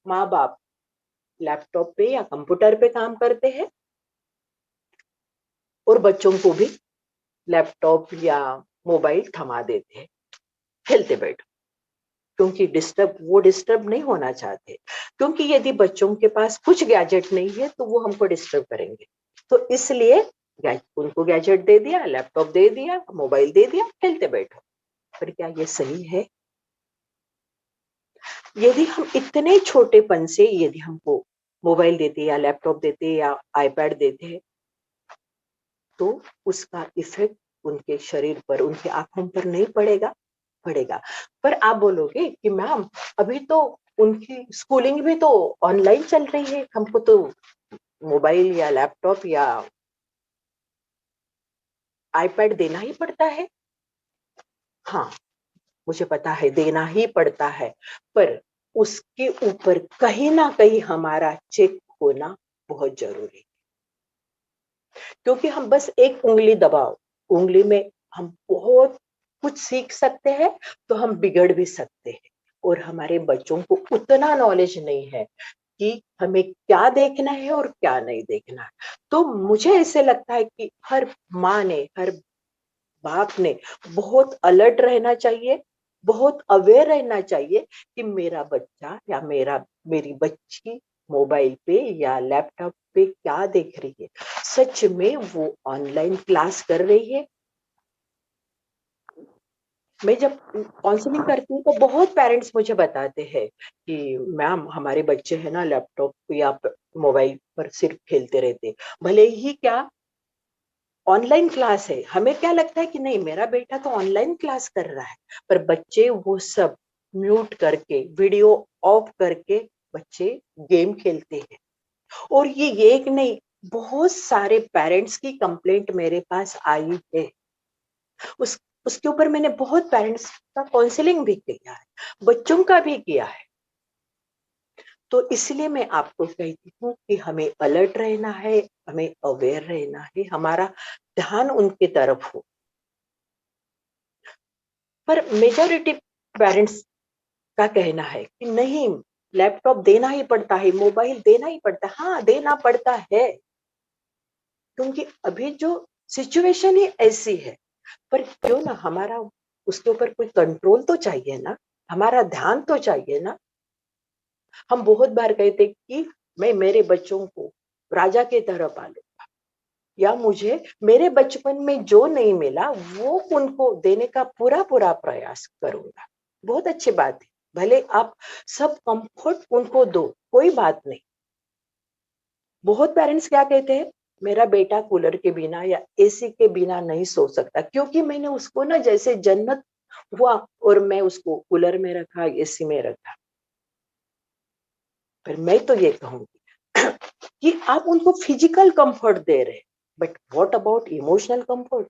माँ बाप लैपटॉप पे या कंप्यूटर पे काम करते हैं, और बच्चों को भी लैपटॉप या मोबाइल थमा देते हैं, खेलते बैठो। क्योंकि डिस्टर्ब नहीं होना चाहते, क्योंकि यदि बच्चों के पास कुछ गैजेट नहीं है तो वो हमको डिस्टर्ब करेंगे। तो इसलिए उनको गैजेट दे दिया, लैपटॉप दे दिया, मोबाइल दे दिया, खेलते बैठो। पर क्या ये सही है? यदि हम इतने छोटेपन से यदि हमको मोबाइल देते या लैपटॉप देते या आईपैड देते, तो उसका इफेक्ट उनके शरीर पर, उनकी आंखों पर नहीं पड़ेगा? पड़ेगा। पर आप बोलोगे कि मैम अभी तो उनकी स्कूलिंग भी तो ऑनलाइन चल रही है, हमको तो मोबाइल या लैपटॉप या आईपैड देना ही पड़ता है। हाँ, मुझे पता है देना ही पड़ता है, पर उसके ऊपर कहीं ना कहीं हमारा चेक होना बहुत जरूरी है। क्योंकि हम बस एक उंगली दबाओ, उंगली में हम बहुत कुछ सीख सकते हैं तो हम बिगड़ भी सकते हैं। और हमारे बच्चों को उतना नॉलेज नहीं है कि हमें क्या देखना है और क्या नहीं देखना है। तो मुझे ऐसे लगता है कि हर माँ ने, हर बाप ने बहुत अलर्ट रहना चाहिए, बहुत अवेयर रहना चाहिए कि मेरा बच्चा या मेरी बच्ची मोबाइल पे या लैपटॉप पे क्या देख रही है। सच में वो ऑनलाइन क्लास कर रही है? मैं जब काउंसलिंग करती हूँ तो बहुत पेरेंट्स मुझे बताते हैं कि मैम हमारे बच्चे है ना लैपटॉप या मोबाइल पर सिर्फ खेलते रहते, भले ही क्या ऑनलाइन क्लास है। हमें क्या लगता है कि नहीं मेरा बेटा तो ऑनलाइन क्लास कर रहा है, पर बच्चे वो सब म्यूट करके वीडियो ऑफ करके बच्चे गेम खेलते हैं। और ये एक नहीं, बहुत सारे पेरेंट्स की कंप्लेंट मेरे पास आई है। उस उसके ऊपर मैंने बहुत पेरेंट्स का काउंसलिंग भी किया है, बच्चों का भी किया है। तो इसलिए मैं आपको कहती हूँ कि हमें अलर्ट रहना है, हमें अवेयर रहना है, हमारा ध्यान उनके तरफ हो। पर मेजॉरिटी पेरेंट्स का कहना है कि नहीं, लैपटॉप देना ही पड़ता है, मोबाइल देना ही पड़ता है। हाँ, देना पड़ता है, क्योंकि अभी जो सिचुएशन ही ऐसी है। पर क्यों ना हमारा उसके ऊपर कोई कंट्रोल तो चाहिए ना, हमारा ध्यान तो चाहिए ना। हम बहुत बार कहते कि मैं मेरे बच्चों को राजा की तरह पालूंगा, या मुझे मेरे बचपन में जो नहीं मिला वो उनको देने का पूरा पूरा प्रयास करूंगा। बहुत अच्छी बात है, भले आप सब कंफर्ट उनको दो, कोई बात नहीं। बहुत पेरेंट्स क्या कहते हैं, मेरा बेटा कूलर के बिना या एसी के बिना नहीं सो सकता, क्योंकि मैंने उसको ना जैसे जन्नत हुआ और मैं उसको कूलर में रखा, एसी में रखा। पर मैं तो ये कहूंगी कि आप उनको फिजिकल कंफर्ट दे रहे हैं, but what about emotional comfort?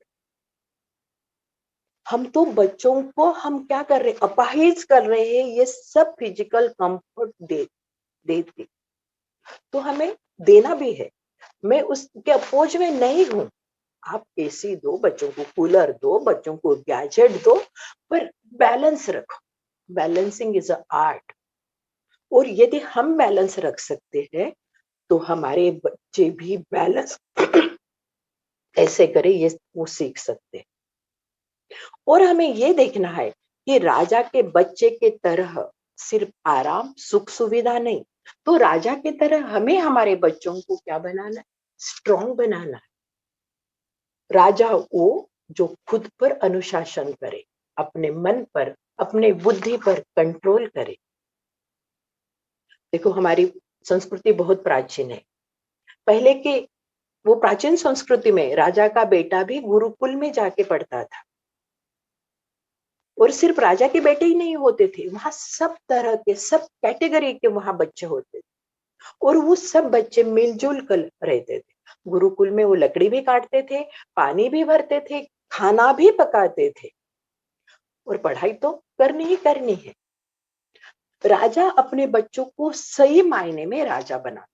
हम तो बच्चों को हम क्या कर रहे हैं, अपाहिज कर रहे हैं ये सब फिजिकल कंफर्ट देते। तो हमें देना भी है, मैं उसके अपोज में नहीं हूं। आप एसी दो बच्चों को, कूलर दो बच्चों को, गैजेट दो, पर बैलेंस रखो। Balancing is a art. और यदि हम बैलेंस रख सकते हैं तो हमारे बच्चे भी बैलेंस ऐसे करें, ये वो सीख सकते हैं। और हमें ये देखना है कि राजा के बच्चे के तरह सिर्फ आराम सुख सुविधा नहीं, तो राजा के तरह हमें हमारे बच्चों को क्या बनाना है, स्ट्रॉन्ग बनाना है। राजा वो जो खुद पर अनुशासन करे, अपने मन पर, अपने बुद्धि पर कंट्रोल करे। देखो हमारी संस्कृति बहुत प्राचीन है। पहले के वो प्राचीन संस्कृति में राजा का बेटा भी गुरुकुल में जाके पढ़ता था। और सिर्फ राजा के बेटे ही नहीं होते थे, वहां सब तरह के, सब कैटेगरी के वहां बच्चे होते थे। और वो सब बच्चे मिलजुल कर रहते थे। गुरुकुल में वो लकड़ी भी काटते थे, पानी भी भरते थे, खाना भी पकाते थे, और पढ़ाई तो करनी ही करनी है। राजा अपने बच्चों को सही मायने में राजा बना,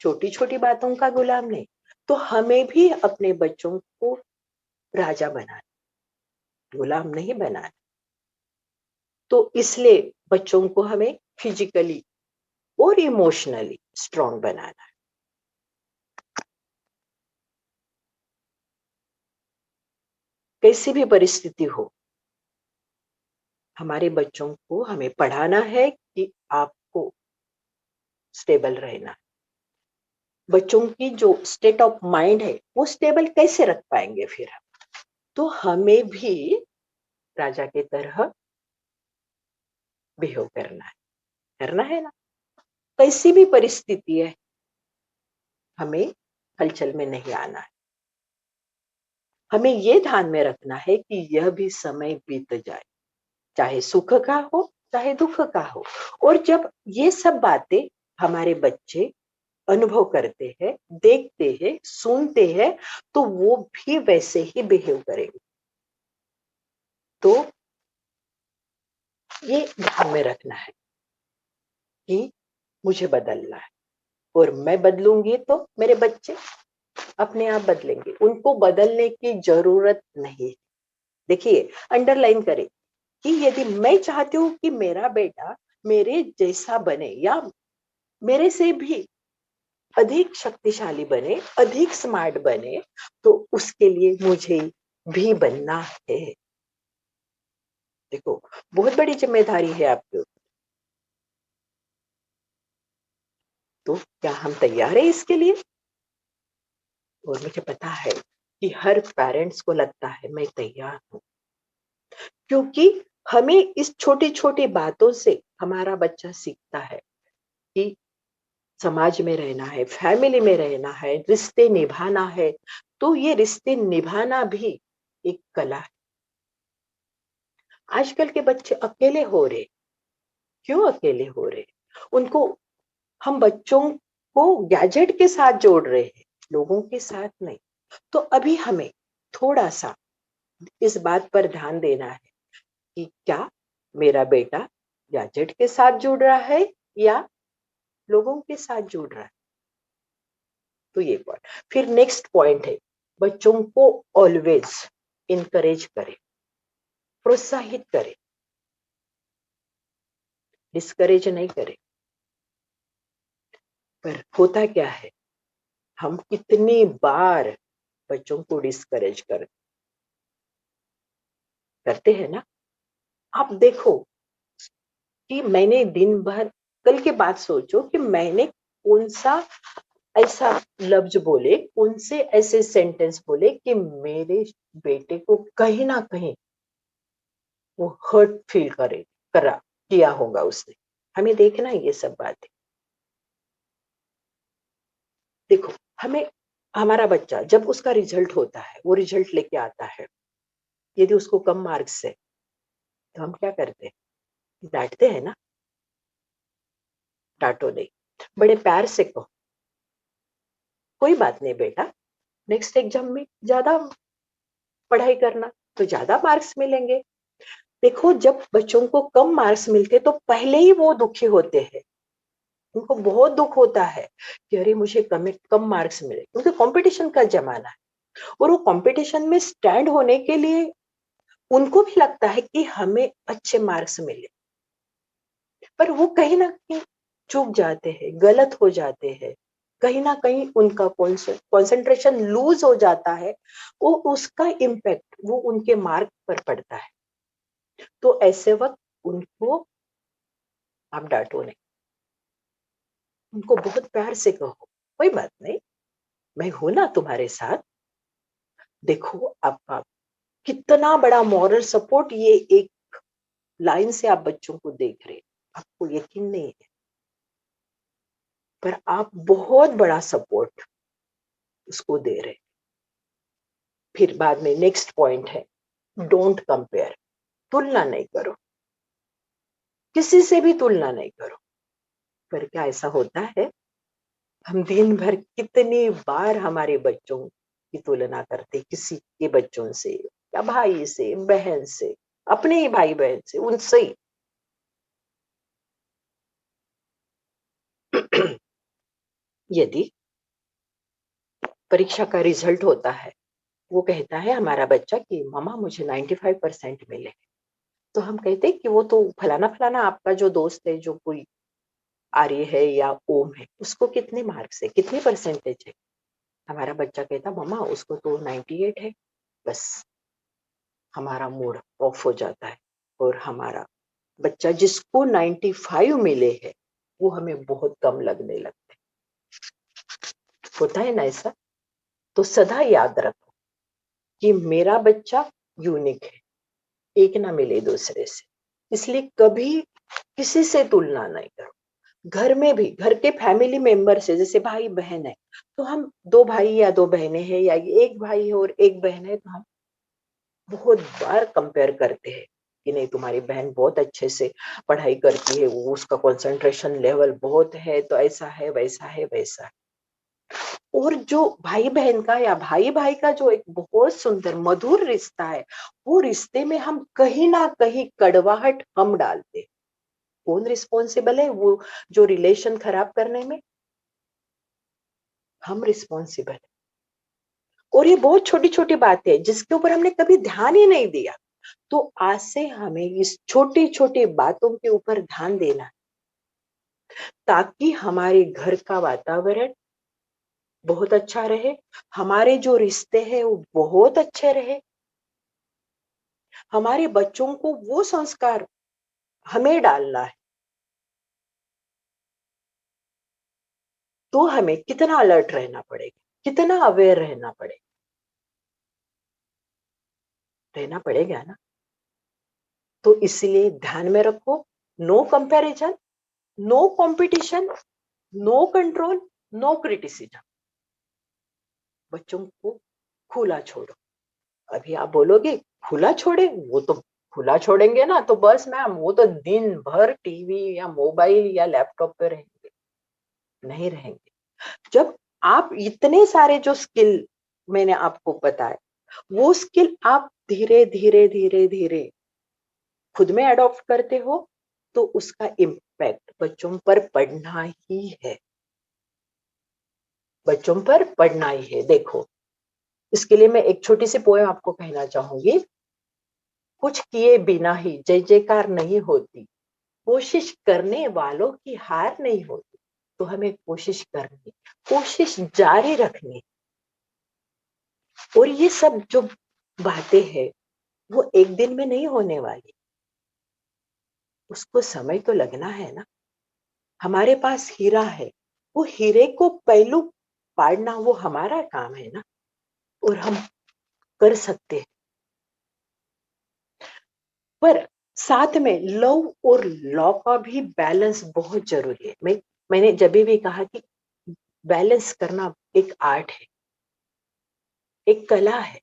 छोटी छोटी बातों का गुलाम नहीं। तो हमें भी अपने बच्चों को राजा बनाना, गुलाम नहीं बनाना। तो इसलिए बच्चों को हमें फिजिकली और इमोशनली स्ट्रॉन्ग बनाना है। कैसी भी परिस्थिति हो, हमारे बच्चों को हमें पढ़ाना है कि आपको स्टेबल रहना है। बच्चों की जो स्टेट ऑफ माइंड है वो स्टेबल कैसे रख पाएंगे फिर हम? तो हमें भी राजा की तरह बिहेव करना है ना। कैसी भी परिस्थिति है, हमें हलचल में नहीं आना है। हमें ये ध्यान में रखना है कि यह भी समय बीत जाए, चाहे सुख का हो चाहे दुख का हो। और जब ये सब बातें हमारे बच्चे अनुभव करते हैं, देखते हैं, सुनते हैं, तो वो भी वैसे ही बिहेव करेंगे। तो ये ध्यान में रखना है कि मुझे बदलना है, और मैं बदलूंगी तो मेरे बच्चे अपने आप बदलेंगे। उनको बदलने की जरूरत नहीं है। देखिए, अंडरलाइन करें कि यदि मैं चाहती हूँ कि मेरा बेटा मेरे जैसा बने या मेरे से भी अधिक शक्तिशाली बने, अधिक स्मार्ट बने, तो उसके लिए मुझे भी बनना है। देखो, बहुत बड़ी जिम्मेदारी है आपके ऊपर। तो क्या हम तैयार हैं इसके लिए? और मुझे पता है कि हर पेरेंट्स को लगता है मैं तैयार हूँ, क्योंकि हमें इस छोटी छोटी बातों से हमारा बच्चा सीखता है कि समाज में रहना है, फैमिली में रहना है, रिश्ते निभाना है। तो ये रिश्ते निभाना भी एक कला है। आजकल के बच्चे अकेले हो रहे। क्यों अकेले हो रहे? उनको हम बच्चों को गैजेट के साथ जोड़ रहे हैं, लोगों के साथ नहीं। तो अभी हमें थोड़ा सा इस बात पर ध्यान देना है कि क्या मेरा बेटा गैजेट के साथ जुड़ रहा है या लोगों के साथ जुड़ रहा है। तो ये पॉइंट। फिर नेक्स्ट पॉइंट है, बच्चों को ऑलवेज इनकरेज करें, प्रोत्साहित करें, डिस्करेज नहीं करें। पर होता क्या है, हम कितनी बार बच्चों को डिस्करेज करते हैं ना। आप देखो कि मैंने दिन भर, कल की बात सोचो कि मैंने कौन सा ऐसा लफ्ज बोले, कौन से ऐसे सेंटेंस बोले कि मेरे बेटे को कहीं ना कहीं वो हर्ट फील करा किया होगा उसने। हमें देखना है ये सब बातें। देखो, हमें हमारा बच्चा जब उसका रिजल्ट होता है, वो रिजल्ट लेके आता है, यदि उसको कम मार्क्स है तो हम क्या करते हैं? डांटते हैं ना। डांटो नहीं, बड़े प्यार से कहो, कोई बात नहीं बेटा, नेक्स्ट एग्जाम में ज्यादा पढ़ाई करना तो ज्यादा मार्क्स मिलेंगे। देखो, जब बच्चों को कम मार्क्स मिलते तो पहले ही वो दुखी होते हैं। उनको बहुत दुख होता है कि अरे मुझे कम कम मार्क्स मिले, क्योंकि कंपटीशन का जमाना है। और वो कंपटीशन में स्टैंड होने के लिए उनको भी लगता है कि हमें अच्छे मार्क्स मिले। पर वो कहीं ना कहीं चूक जाते हैं, गलत हो जाते हैं, कहीं ना कहीं उनका कंसंट्रेशन लूज हो जाता है। वो उसका इम्पैक्ट वो उनके मार्क पर पड़ता है। तो ऐसे वक्त उनको आप डांटो नहीं, उनको बहुत प्यार से कहो, कोई बात नहीं, मैं हूं ना तुम्हारे साथ। देखो, आपका कितना बड़ा मॉरल सपोर्ट ये एक लाइन से आप बच्चों को देख रहे हैं। आपको यकीन नहीं है, पर आप बहुत बड़ा सपोर्ट उसको दे रहे हैं। फिर बाद में नेक्स्ट पॉइंट है, डोंट कंपेयर। तुलना नहीं करो, किसी से भी तुलना नहीं करो। पर क्या ऐसा होता है? हम दिन भर कितनी बार हमारे बच्चों की तुलना करते, किसी के बच्चों से या भाई से, बहन से, अपने ही भाई बहन से, उनसे ही। यदि परीक्षा का रिजल्ट होता है, वो कहता है हमारा बच्चा कि मामा मुझे 95% मिले, तो हम कहते हैं कि वो तो फलाना फलाना आपका जो दोस्त है, जो कोई आर्य है या ओम है, उसको कितने मार्क्स है, कितने परसेंटेज है? हमारा बच्चा कहता मामा उसको तो 98 है। बस हमारा मूड ऑफ हो जाता है। और हमारा बच्चा जिसको 95 मिले हैं, वो हमें बहुत कम लगने लगते। होता है ना ऐसा? तो सदा याद रखो कि मेरा बच्चा यूनिक है, एक ना मिले दूसरे से। इसलिए कभी किसी से तुलना नहीं करो। घर में भी, घर के फैमिली मेंबर से, जैसे भाई बहन है, तो हम दो भाई या दो बहनें हैं या एक भाई है और एक बहन है, तो हम बहुत बार कंपेयर करते हैं कि नहीं तुम्हारी बहन बहुत अच्छे से पढ़ाई करती है, वो उसका कंसंट्रेशन लेवल बहुत है, तो ऐसा है, वैसा है, वैसा है। और जो भाई बहन का या भाई भाई का जो एक बहुत सुंदर मधुर रिश्ता है, वो रिश्ते में हम कहीं ना कहीं कड़वाहट हम डालते हैं। कौन रिस्पॉन्सिबल है वो जो रिलेशन खराब करने में? हम रिस्पॉन्सिबल है। और ये बहुत छोटी छोटी बातें हैं जिसके ऊपर हमने कभी ध्यान ही नहीं दिया। तो आज से हमें इस छोटी छोटी बातों के ऊपर ध्यान देना है, ताकि हमारे घर का वातावरण बहुत अच्छा रहे, हमारे जो रिश्ते हैं वो बहुत अच्छे रहे, हमारे बच्चों को वो संस्कार हमें डालना है। तो हमें कितना अलर्ट रहना पड़ेगा, कितना अवेयर रहना पड़ेगा ना। तो इसलिए ध्यान में रखो, no comparison, no competition, no control, no criticism. बच्चों को खुला छोड़ो। अभी आप बोलोगे खुला छोड़े, वो तो खुला छोड़ेंगे ना तो बस मैम वो तो दिन भर टीवी या मोबाइल या लैपटॉप पे रहेंगे। नहीं रहेंगे। जब आप इतने सारे जो स्किल मैंने आपको बताए, वो स्किल आप धीरे धीरे धीरे धीरे खुद में अडॉप्ट करते हो, तो उसका इम्पैक्ट बच्चों पर पड़ना ही है, बच्चों पर पड़ना ही है। देखो, इसके लिए मैं एक छोटी सी पोएम आपको कहना चाहूंगी। कुछ किए बिना ही जय जयकार नहीं होती, कोशिश करने वालों की हार नहीं होती। तो हमें कोशिश करनी, कोशिश जारी रखनी। और ये सब जो बातें हैं वो एक दिन में नहीं होने वाली, उसको समय तो लगना है ना। हमारे पास हीरा है, वो हीरे को पहलू पाड़ना वो हमारा काम है ना, और हम कर सकते हैं। पर साथ में लव और लॉ का भी बैलेंस बहुत जरूरी है। मैंने जब भी कहा कि बैलेंस करना एक आर्ट है, एक कला है।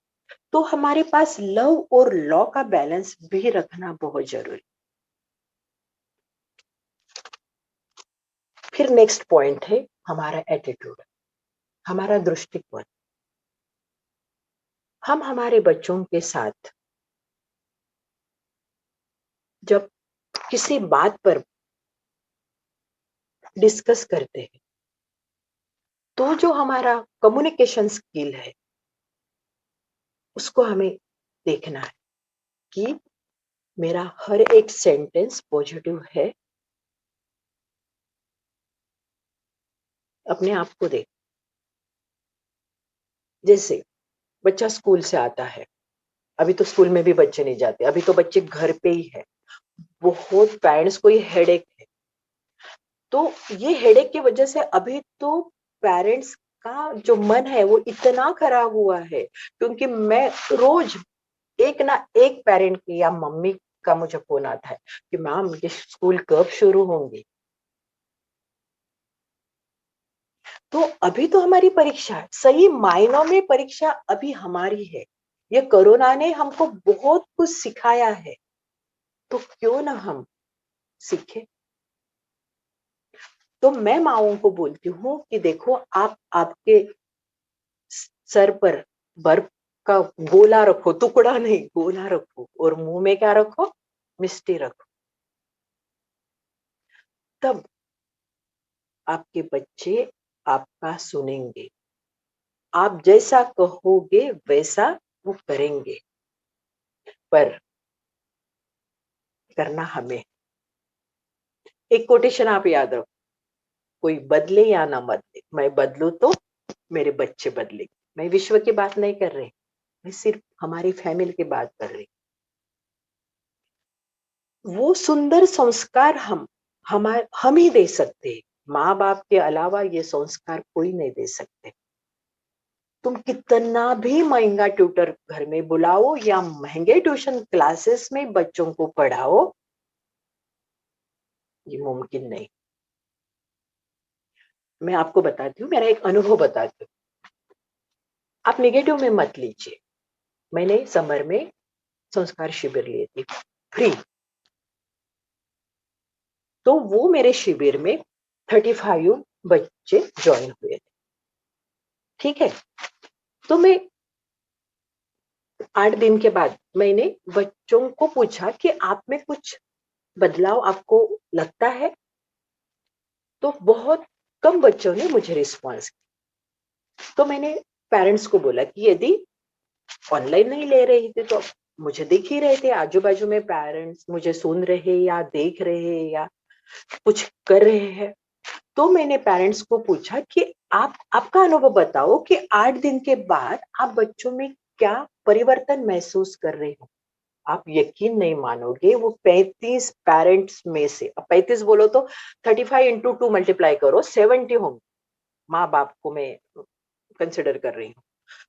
तो हमारे पास लव और लॉ का बैलेंस भी रखना बहुत जरूरी। फिर नेक्स्ट पॉइंट है हमारा एटीट्यूड, हमारा दृष्टिकोण। हम हमारे बच्चों के साथ जब किसी बात पर डिस्कस करते हैं, तो जो हमारा कम्युनिकेशन स्किल है उसको हमें देखना है कि मेरा हर एक सेंटेंस पॉजिटिव है। अपने आप को देख, जैसे बच्चा स्कूल से आता है, अभी तो स्कूल में भी बच्चे नहीं जाते, अभी तो बच्चे घर पे ही है। बहुत पेरेंट्स को ये हेडेक है। तो ये हेडेक की वजह से अभी तो पेरेंट्स का जो मन है वो इतना खराब हुआ है, क्योंकि मैं रोज एक ना एक पेरेंट की या मम्मी का मुझे फोन आता है कि मैम ये स्कूल कब शुरू होंगे। तो अभी तो हमारी परीक्षा है, सही मायनों में परीक्षा अभी हमारी है। ये कोरोना ने हमको बहुत कुछ सिखाया है, तो क्यों ना हम सीखे। तो मैं माओं को बोलती हूँ कि देखो, आप आपके सर पर बर्फ का गोला रखो, टुकड़ा नहीं गोला रखो, और मुंह में क्या रखो, मिष्टी रखो। तब आपके बच्चे आपका सुनेंगे, आप जैसा कहोगे वैसा वो करेंगे। पर करना हमें। एक कोटेशन आप याद रखो, कोई बदले या ना बदले, मैं बदलू तो मेरे बच्चे बदले। मैं विश्व की बात नहीं कर रही, मैं सिर्फ हमारी फैमिली की बात कर रही। वो सुंदर संस्कार हम ही दे सकते हैं। माँ बाप के अलावा ये संस्कार कोई नहीं दे सकते। तुम कितना भी महंगा ट्यूटर घर में बुलाओ या महंगे ट्यूशन क्लासेस में बच्चों को पढ़ाओ, ये मुमकिन नहीं। मैं आपको बताती हूँ, मेरा एक अनुभव बताती हूँ। आप नेगेटिव में मत लीजिए। मैंने समर में संस्कार शिविर लिए थे, फ्री। तो वो मेरे शिविर में 35 बच्चे ज्वाइन हुए थे। ठीक है। तो मैं 8 दिन के बाद मैंने बच्चों को पूछा कि आप में कुछ बदलाव आपको लगता है। तो बहुत कम बच्चों ने मुझे रिस्पॉन्स किया। तो मैंने पेरेंट्स को बोला कि यदि ऑनलाइन नहीं ले रही थी तो मुझे दिख ही रहे थे, आजू बाजू में पेरेंट्स मुझे सुन रहे या देख रहे या कुछ कर रहे हैं। तो मैंने पेरेंट्स को पूछा कि आपका अनुभव बताओ कि 8 दिन के बाद आप बच्चों में क्या परिवर्तन महसूस कर रहे हो। आप यकीन नहीं मानोगे, वो 35 पेरेंट्स में से, अब 35 बोलो तो 35 इंटू 2 मल्टीप्लाई करो, 70 होंगे माँ बाप को मैं कंसिडर कर रही हूँ।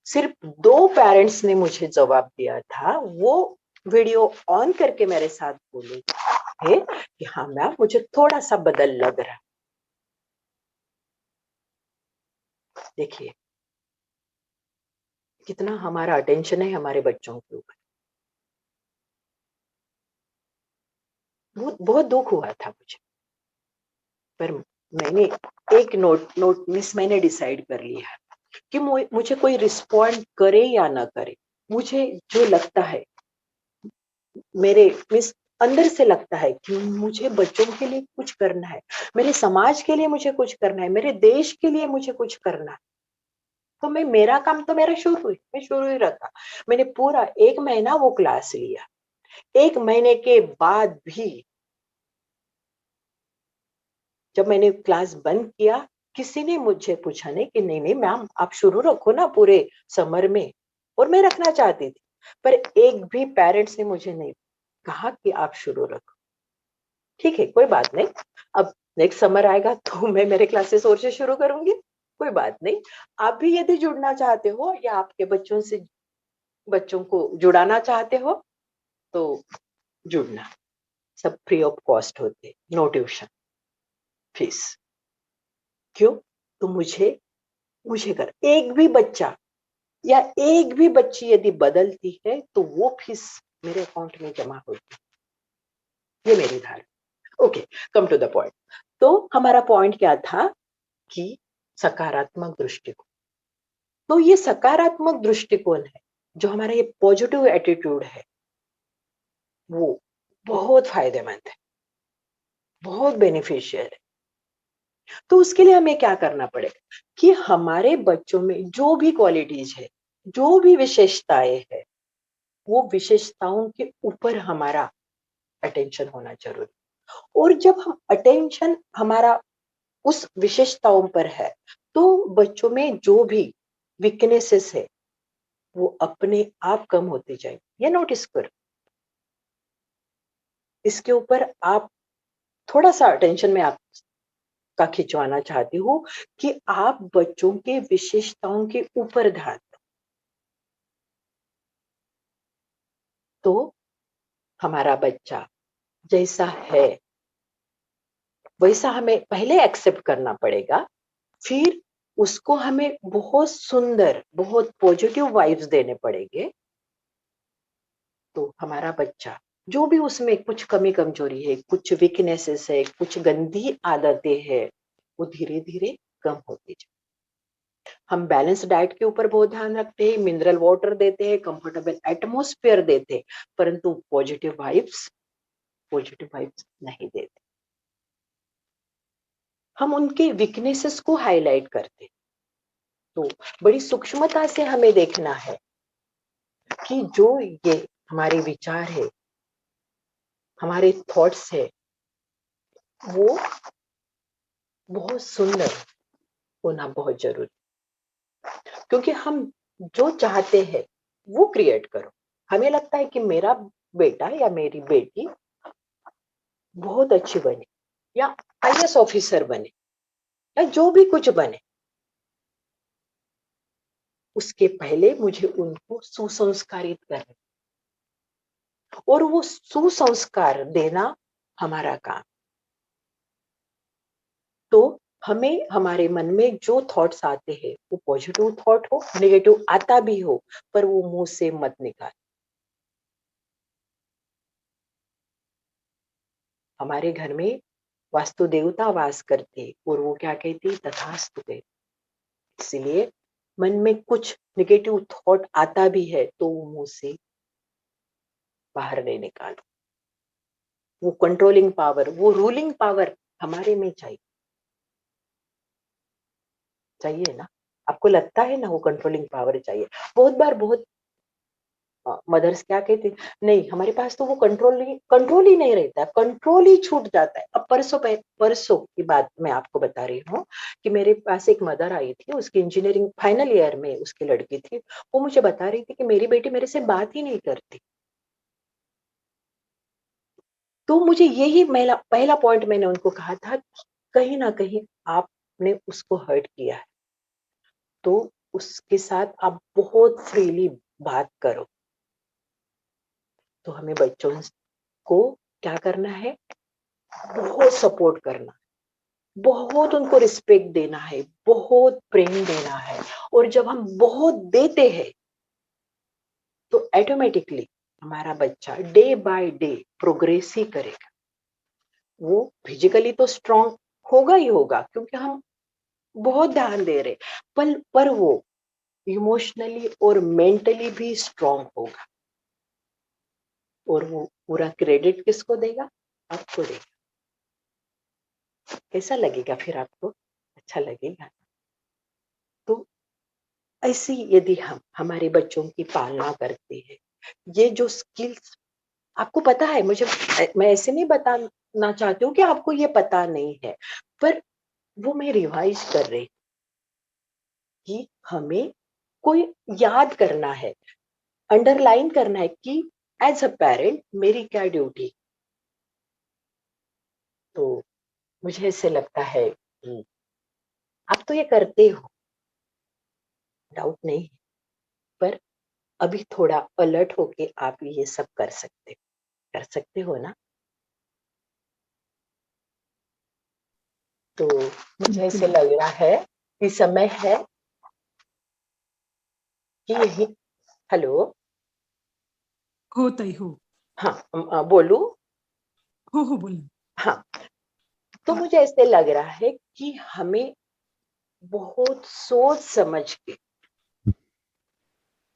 सिर्फ 2 पेरेंट्स ने मुझे जवाब दिया था, वो वीडियो ऑन करके मेरे साथ बोले थे कि हाँ मैम, मुझे थोड़ा सा बदल लग रहा। देखिए कितना हमारा अटेंशन है हमारे बच्चों के ऊपर। बहुत दुख हुआ था मुझे, पर मैंने एक नोटिस मैंने डिसाइड कर लिया कि मुझे कोई रिस्पॉन्ड करे या ना करे, मुझे जो लगता है मेरे मीन्स अंदर से लगता है कि मुझे बच्चों के लिए कुछ करना है, मेरे समाज के लिए मुझे कुछ करना है, मेरे देश के लिए मुझे कुछ करना है, तो मेरा काम तो मेरा मैं शुरू ही रखा। मैंने पूरा 1 महीना वो क्लास लिया। 1 महीने के बाद भी जब मैंने क्लास बंद किया, किसी ने मुझे पूछा नहीं कि नहीं मैम आप शुरू रखो ना पूरे समर में, और मैं रखना चाहती थी, पर एक भी पेरेंट्स ने मुझे नहीं कहा कि आप शुरू रखो। ठीक है, कोई बात नहीं, अब नेक्स्ट समर आएगा तो मैं मेरे क्लासेस और से शुरू करूंगी, कोई बात नहीं। आप भी यदि जुड़ना चाहते हो या आपके बच्चों को जुड़ाना चाहते हो तो जुड़ना, सब फ्री ऑफ कॉस्ट होते, नो ट्यूशन फीस। क्यों? तो मुझे कर एक भी बच्चा या एक भी बच्ची यदि बदलती है तो वो फीस मेरे अकाउंट में जमा होती है, ये मेरी धारणा। Okay, come to the point. तो हमारा पॉइंट क्या था कि सकारात्मक दृष्टिकोण। तो ये सकारात्मक दृष्टिकोण है, जो हमारा ये पॉजिटिव एटीट्यूड है, वो बहुत फायदेमंद है, बहुत बेनिफिशियल है। तो उसके लिए हमें क्या करना पड़ेगा कि हमारे बच्चों में जो भी क्वालिटीज है, जो भी विशेषताएं है, वो विशेषताओं के ऊपर हमारा अटेंशन होना जरूरी। और जब हम अटेंशन हमारा उस विशेषताओं पर है, तो बच्चों में जो भी वीकनेसेस है वो अपने आप कम होती जाएगी। ये नोटिस करो, इसके ऊपर आप थोड़ा सा अटेंशन में आप का खिंचवाना चाहती हूँ कि आप बच्चों के विशेषताओं के ऊपर ध्यान दो। तो हमारा बच्चा जैसा है वैसा हमें पहले एक्सेप्ट करना पड़ेगा, फिर उसको हमें बहुत सुंदर, बहुत पॉजिटिव वाइब्स देने पड़ेंगे। तो हमारा बच्चा जो भी उसमें कुछ कमी कमजोरी है, कुछ वीकनेसेस है, कुछ गंदी आदतें हैं, वो धीरे धीरे कम होती जाए। हम बैलेंस डाइट के ऊपर बहुत ध्यान रखते हैं, मिनरल वाटर देते हैं, कंफर्टेबल एटमॉस्फेयर देते हैं, परंतु पॉजिटिव वाइब्स नहीं देते। हम उनके वीकनेसेस को हाईलाइट करते। तो बड़ी सूक्ष्मता से हमें देखना है कि जो ये हमारे विचार है, हमारे थॉट्स है, वो बहुत सुंदर होना बहुत जरूरी, क्योंकि हम जो चाहते हैं वो क्रिएट करो। हमें लगता है कि मेरा बेटा या मेरी बेटी बहुत अच्छी बने या आईएएस ऑफिसर बने या जो भी कुछ बने, उसके पहले मुझे उनको सुसंस्कारित करना, और वो सुसंस्कार देना हमारा काम। तो हमें हमारे मन में जो थॉट्स आते हैं वो पॉजिटिव थॉट हो, नेगेटिव आता भी हो, पर वो मुंह से मत निकाल। हमारे घर में वास्तु देवता वास करते और वो क्या कहती, तथास्तु कहती। इसलिए मन में कुछ नेगेटिव थॉट आता भी है तो वो मुंह से बाहर नहीं निकालो। वो कंट्रोलिंग पावर, वो रूलिंग पावर हमारे में चाहिए ना। आपको लगता है ना वो कंट्रोलिंग पावर चाहिए। बहुत बार बहुत मदर्स क्या कहते हैं, नहीं हमारे पास तो वो कंट्रोल ही नहीं रहता, कंट्रोल ही छूट जाता है। अब परसों की बात मैं आपको बता रही हूँ कि मेरे पास एक मदर आई थी, उसकी इंजीनियरिंग फाइनल ईयर में उसकी लड़की थी। वो मुझे बता रही थी कि मेरी बेटी मेरे से बात ही नहीं करती। तो मुझे यही पहला पॉइंट मैंने उनको कहा था कि कहीं ना कहीं आपने उसको हर्ट किया है, तो उसके साथ आप बहुत फ्रीली बात करो। तो हमें बच्चों को क्या करना है, बहुत सपोर्ट करना, बहुत उनको रिस्पेक्ट देना है, बहुत प्रेम देना है। और जब हम बहुत देते हैं तो ऑटोमेटिकली हमारा बच्चा डे बाय डे प्रोग्रेस ही करेगा। वो फिजिकली तो स्ट्रांग होगा ही होगा क्योंकि हम बहुत ध्यान दे रहे, पर वो इमोशनली और मेंटली भी स्ट्रांग होगा। और वो पूरा क्रेडिट किसको देगा, आपको देगा। कैसा लगेगा फिर आपको, अच्छा लगेगा। तो ऐसी यदि हम हमारे बच्चों की पालना करते हैं, ये जो स्किल्स आपको पता है, मैं ऐसे नहीं बताना चाहती हूँ कि आपको ये पता नहीं है, पर वो मैं रिवाइज कर रही कि हमें कोई याद करना है, अंडरलाइन करना है कि एज अ पेरेंट मेरी क्या ड्यूटी। तो मुझे ऐसे लगता है कि आप तो ये करते हो, डाउट नहीं है, पर अभी थोड़ा अलर्ट होके आप ये सब कर सकते हो ना। तो मुझे ऐसे
बिल्कुल
लग रहा है कि समय है कि यही, हेलो,
हो ताई हो
हाँ बोलू,
हो बोला
हाँ। तो मुझे ऐसे लग रहा है कि हमें बहुत सोच समझ के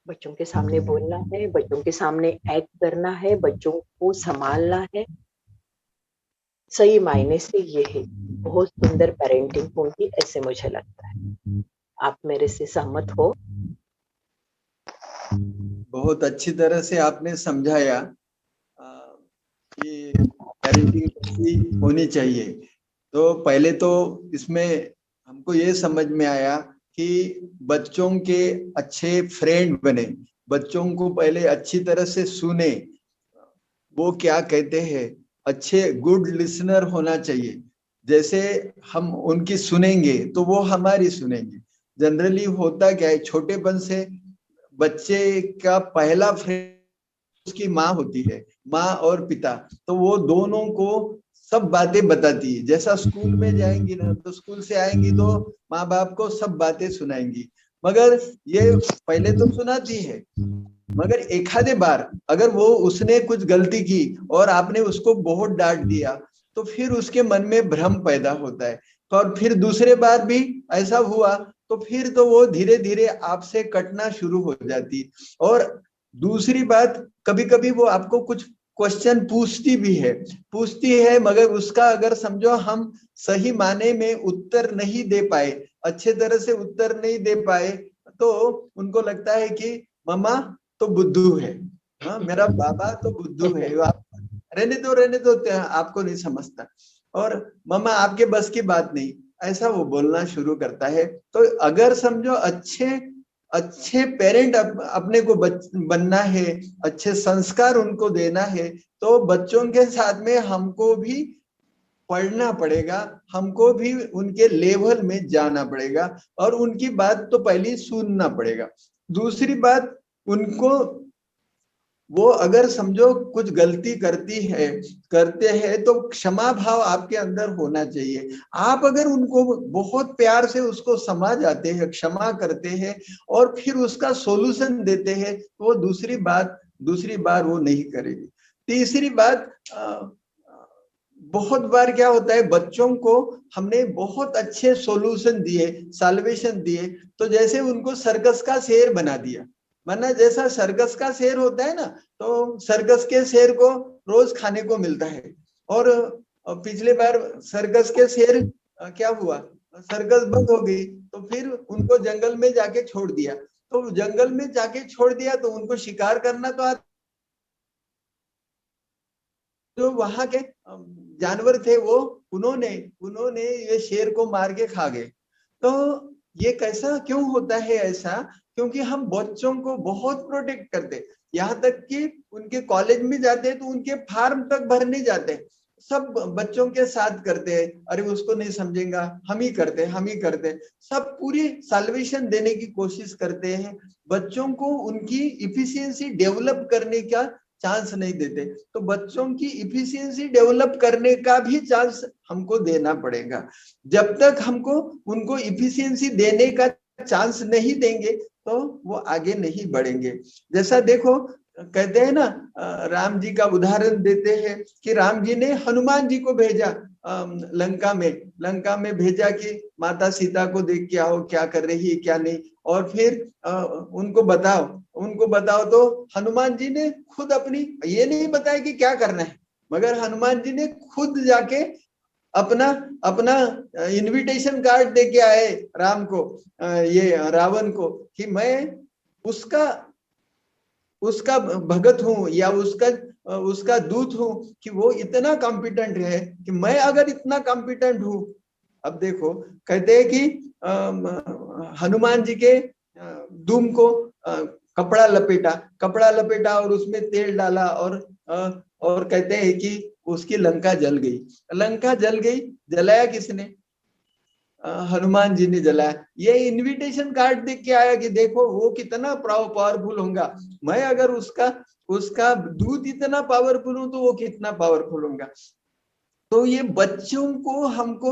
बच्चों के सामने बोलना है, बच्चों के सामने एक्ट करना है, बच्चों को संभालना है। सही मायने से ये है बहुत सुंदर पेरेंटिंग होगी, ऐसे मुझे लगता है। आप मेरे से सहमत हो?
बहुत अच्छी तरह से आपने समझाया कि पेरेंटिंग कैसी होनी चाहिए। तो पहले तो इसमें हमको ये समझ में आया कि बच्चों के अच्छे फ्रेंड बने, बच्चों को पहले अच्छी तरह से सुने, वो क्या कहते हैं, अच्छे गुड लिसनर होना चाहिए। जैसे हम उनकी सुनेंगे तो वो हमारी सुनेंगे। जनरली होता क्या है, छोटेपन से बच्चे का पहला फ्रेंड उसकी माँ होती है, माँ और पिता। तो वो दोनों को सब बातें बताती है। जैसा स्कूल में जाएंगी ना, तो स्कूल से आएंगी तो माँ बाप को सब बातें सुनाएंगी, मगर ये पहले तो सुनाती है, मगर एक आधे बार अगर वो उसने कुछ गलती की और आपने उसको बहुत डांट दिया, तो फिर उसके मन में भ्रम पैदा होता है। और फिर दूसरे बार भी ऐसा हुआ, तो फिर तो वो धीरे धीरे आपसे कटना शुरू हो जाती। और दूसरी बात, कभी कभी वो आपको कुछ क्वेश्चन पूछती है, मगर उसका अगर समझो हम सही माने में उत्तर नहीं दे पाए, अच्छे तरह से उत्तर नहीं दे पाए, तो उनको लगता है कि मम्मा तो बुद्धू है, हाँ मेरा बाबा तो बुद्धू है, आप रहने दो आपको नहीं समझता, और मम्मा आपके बस की बात नहीं, ऐसा वो बोलना शुरू करता है। तो अगर समझो अच्छे अच्छे पेरेंट अपने को बनना है, अच्छे संस्कार उनको देना है, तो बच्चों के साथ में हमको भी पढ़ना पड़ेगा, हमको भी उनके लेवल में जाना पड़ेगा, और उनकी बात तो पहले सुनना पड़ेगा। दूसरी बात, उनको वो अगर समझो कुछ गलती करते हैं तो क्षमा भाव आपके अंदर होना चाहिए। आप अगर उनको बहुत प्यार से उसको क्षमा जाते हैं, क्षमा करते हैं और फिर उसका सॉल्यूशन देते हैं, तो वो दूसरी बार वो नहीं करेगी। तीसरी बात, बहुत बार क्या होता है, बच्चों को हमने बहुत अच्छे सॉल्यूशन दिए, सॉल्वेशन दिए, तो जैसे उनको सर्कस का शेर बना दिया। वरना जैसा सर्कस का शेर होता है ना, तो सर्कस के शेर को रोज खाने को मिलता है। और पिछले बार सर्कस के शेर क्या हुआ, सर्कस बंद हो गई तो फिर उनको जंगल में जाके छोड़ दिया। तो जंगल में जाके छोड़ दिया तो उनको शिकार करना तो जो वहां के जानवर थे वो उन्होंने ये शेर को मार के खा गए। तो ये कैसा क्यों होता है ऐसा? क्योंकि हम बच्चों को बहुत प्रोटेक्ट करते, यहाँ तक कि उनके कॉलेज में जाते हैं तो उनके फार्म तक भरने जाते हैं, सब बच्चों के साथ करते हैं। अरे उसको नहीं समझेगा, हम ही करते, सब पूरी सॉल्यूशन देने की कोशिश करते हैं। बच्चों को उनकी इफिशियंसी डेवलप करने का चांस नहीं देते। तो बच्चों की इफिशियंसी डेवलप करने का भी चांस हमको देना पड़ेगा। जब तक हमको उनको इफिशियंसी देने का चांस नहीं देंगे तो वो आगे नहीं बढ़ेंगे। जैसा देखो, कहते हैं ना, राम जी का उदाहरण देते हैं कि राम जी ने हनुमान जी को भेजा लंका में भेजा कि माता सीता को देख के आओ, क्या कर रही है क्या नहीं, और फिर उनको बताओ। तो हनुमान जी ने खुद अपनी, ये नहीं बताया कि क्या करना है, मगर हनुमान जी ने खुद जाके अपना इनविटेशन कार्ड दे के आए राम को, ये रावण को, कि मैं उसका भगत हूं या उसका दूत हूं, कि वो इतना कॉम्पिटेंट है कि मैं अगर इतना कॉम्पिटेंट हूं। अब देखो, कहते हैं कि हनुमान जी के दुम को कपड़ा लपेटा और उसमें तेल डाला और कहते हैं कि उसकी लंका जल गई। जलाया किसने? हनुमान जी ने जलाया। ये इनविटेशन कार्ड देख के आया कि देखो वो कितना पावरफुल होगा, मैं अगर उसका दूत इतना पावरफुल हूं तो वो कितना पावरफुल होगा। तो ये बच्चों को हमको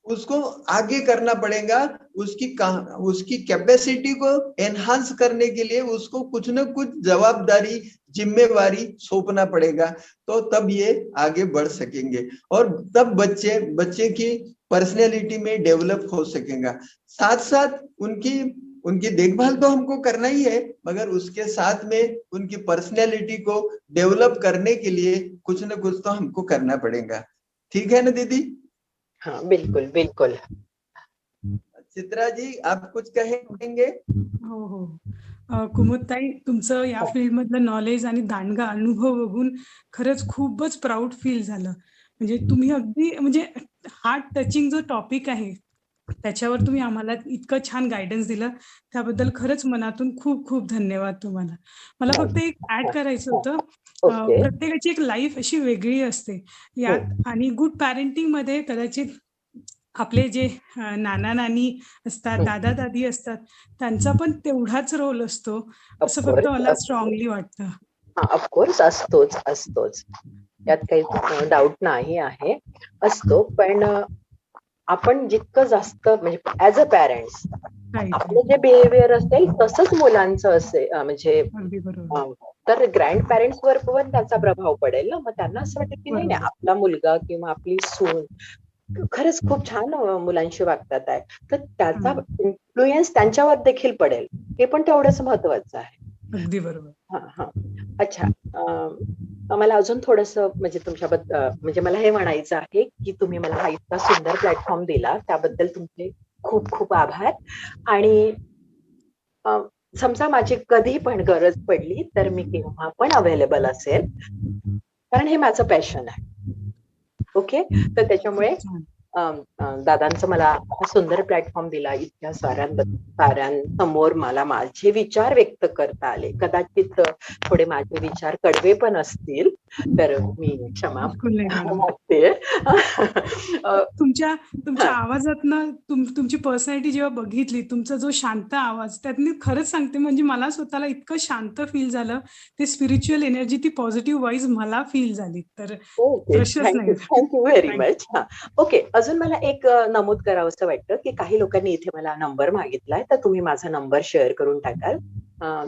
उसको आगे करना पड़ेगा, उसकी कैपेसिटी को एनहांस करने के लिए उसको कुछ न कुछ जवाबदारी, जिम्मेवारी सौंपना पड़ेगा, तो तब ये आगे बढ़ सकेंगे और तब बच्चे की पर्सनैलिटी में डेवलप हो सकेगा। साथ साथ उनकी देखभाल तो हमको करना ही है, मगर उसके साथ में उनकी पर्सनैलिटी को डेवलप करने के लिए कुछ न कुछ तो हमको करना पड़ेगा। ठीक है ना दीदी?
हाँ, बिल्कुल बिल्कुल।
चित्रा जी, आप कुछ कहेंगे?
हो कुमुदताई, तुमचं या फील्ड मधलं नॉलेज आणि दांडगा अनुभव बघून खरंच खूपच प्राऊड फील झालं. म्हणजे तुम्ही अगदी म्हणजे हार्ट टचिंग जो टॉपिक आहे त्याच्यावर तुम्ही आम्हाला इतकं छान गायडन्स दिलं, त्याबद्दल खरंच मनातून खूप खूप धन्यवाद तुम्हाला. मला फक्त एक ऍड करायचं होतं.
ओके.
प्रत्येकाची एक लाईफ अशी वेगळी असते यात, आणि गुड पॅरेंटिंग मध्ये कदाचित आपले जे नाना नानी असतात, दादा दादी असतात, त्यांचा पण तेवढाच रोल असतो असं फक्त मला स्ट्रॉंगली वाटतं.
हा, ऑफकोर्स असतोच, यात काही डाऊट नाही आहे, असतो. पण आपण जितकं जास्त म्हणजे ऍज अ पॅरेंट्स आपलं जे बिहेवियर असेल तसंच मुलांचं असेल, म्हणजे
अगदी बरोबर.
तर ग्रँड पॅरेंट्स वर पण त्याचा प्रभाव पडेल ना. मग त्यांना असं वाटतं की नाही, आपला मुलगा किंवा आपली सून खरंच खूप छान मुलांशी वागतात आहे, तर त्याचा इन्फ्लुएन्स त्यांच्यावर देखील पडेल, हे पण तेवढंच महत्वाचं आहे.
अगदी बरोबर.
हा. अच्छा, मला अजून थोडंसं म्हणजे तुमच्याबद्दल म्हणजे मला हे म्हणायचं आहे की तुम्ही मला हा इतका सुंदर प्लॅटफॉर्म दिला, त्याबद्दल तुमचे खूप खूप आभार. आणि समजा माझी कधी पण गरज पडली तर मी केव्हा पण अवेलेबल असेल, कारण हे माझं पॅशन आहे. ओके, तर त्याच्यामुळे दादांचं मला हा सुंदर प्लॅटफॉर्म दिला, इतक्या साऱ्यांसमोर मला माझे विचार व्यक्त करता आले. कदाचित थोडे माझे विचार कडवे पण असतील, तर मी क्षमा मागते.
तुमच्या आवाजातनं तुमची पर्सनॅलिटी जेव्हा बघितली, तुमचा जो शांत आवाज, त्यातनी खरंच सांगते म्हणजे मला स्वतःला इतकं शांत फील झालं. ते स्पिरिच्युअल एनर्जी, ती पॉझिटिव्ह वाईज मला फील झाली. तर
थँक्यू व्हेरी मच. ओके, अजून मला एक नमूद करावं असं वाटतं की काही लोकांनी इथे मला नंबर मागितलाय, तर तुम्ही माझा नंबर शेअर करून टाकाल.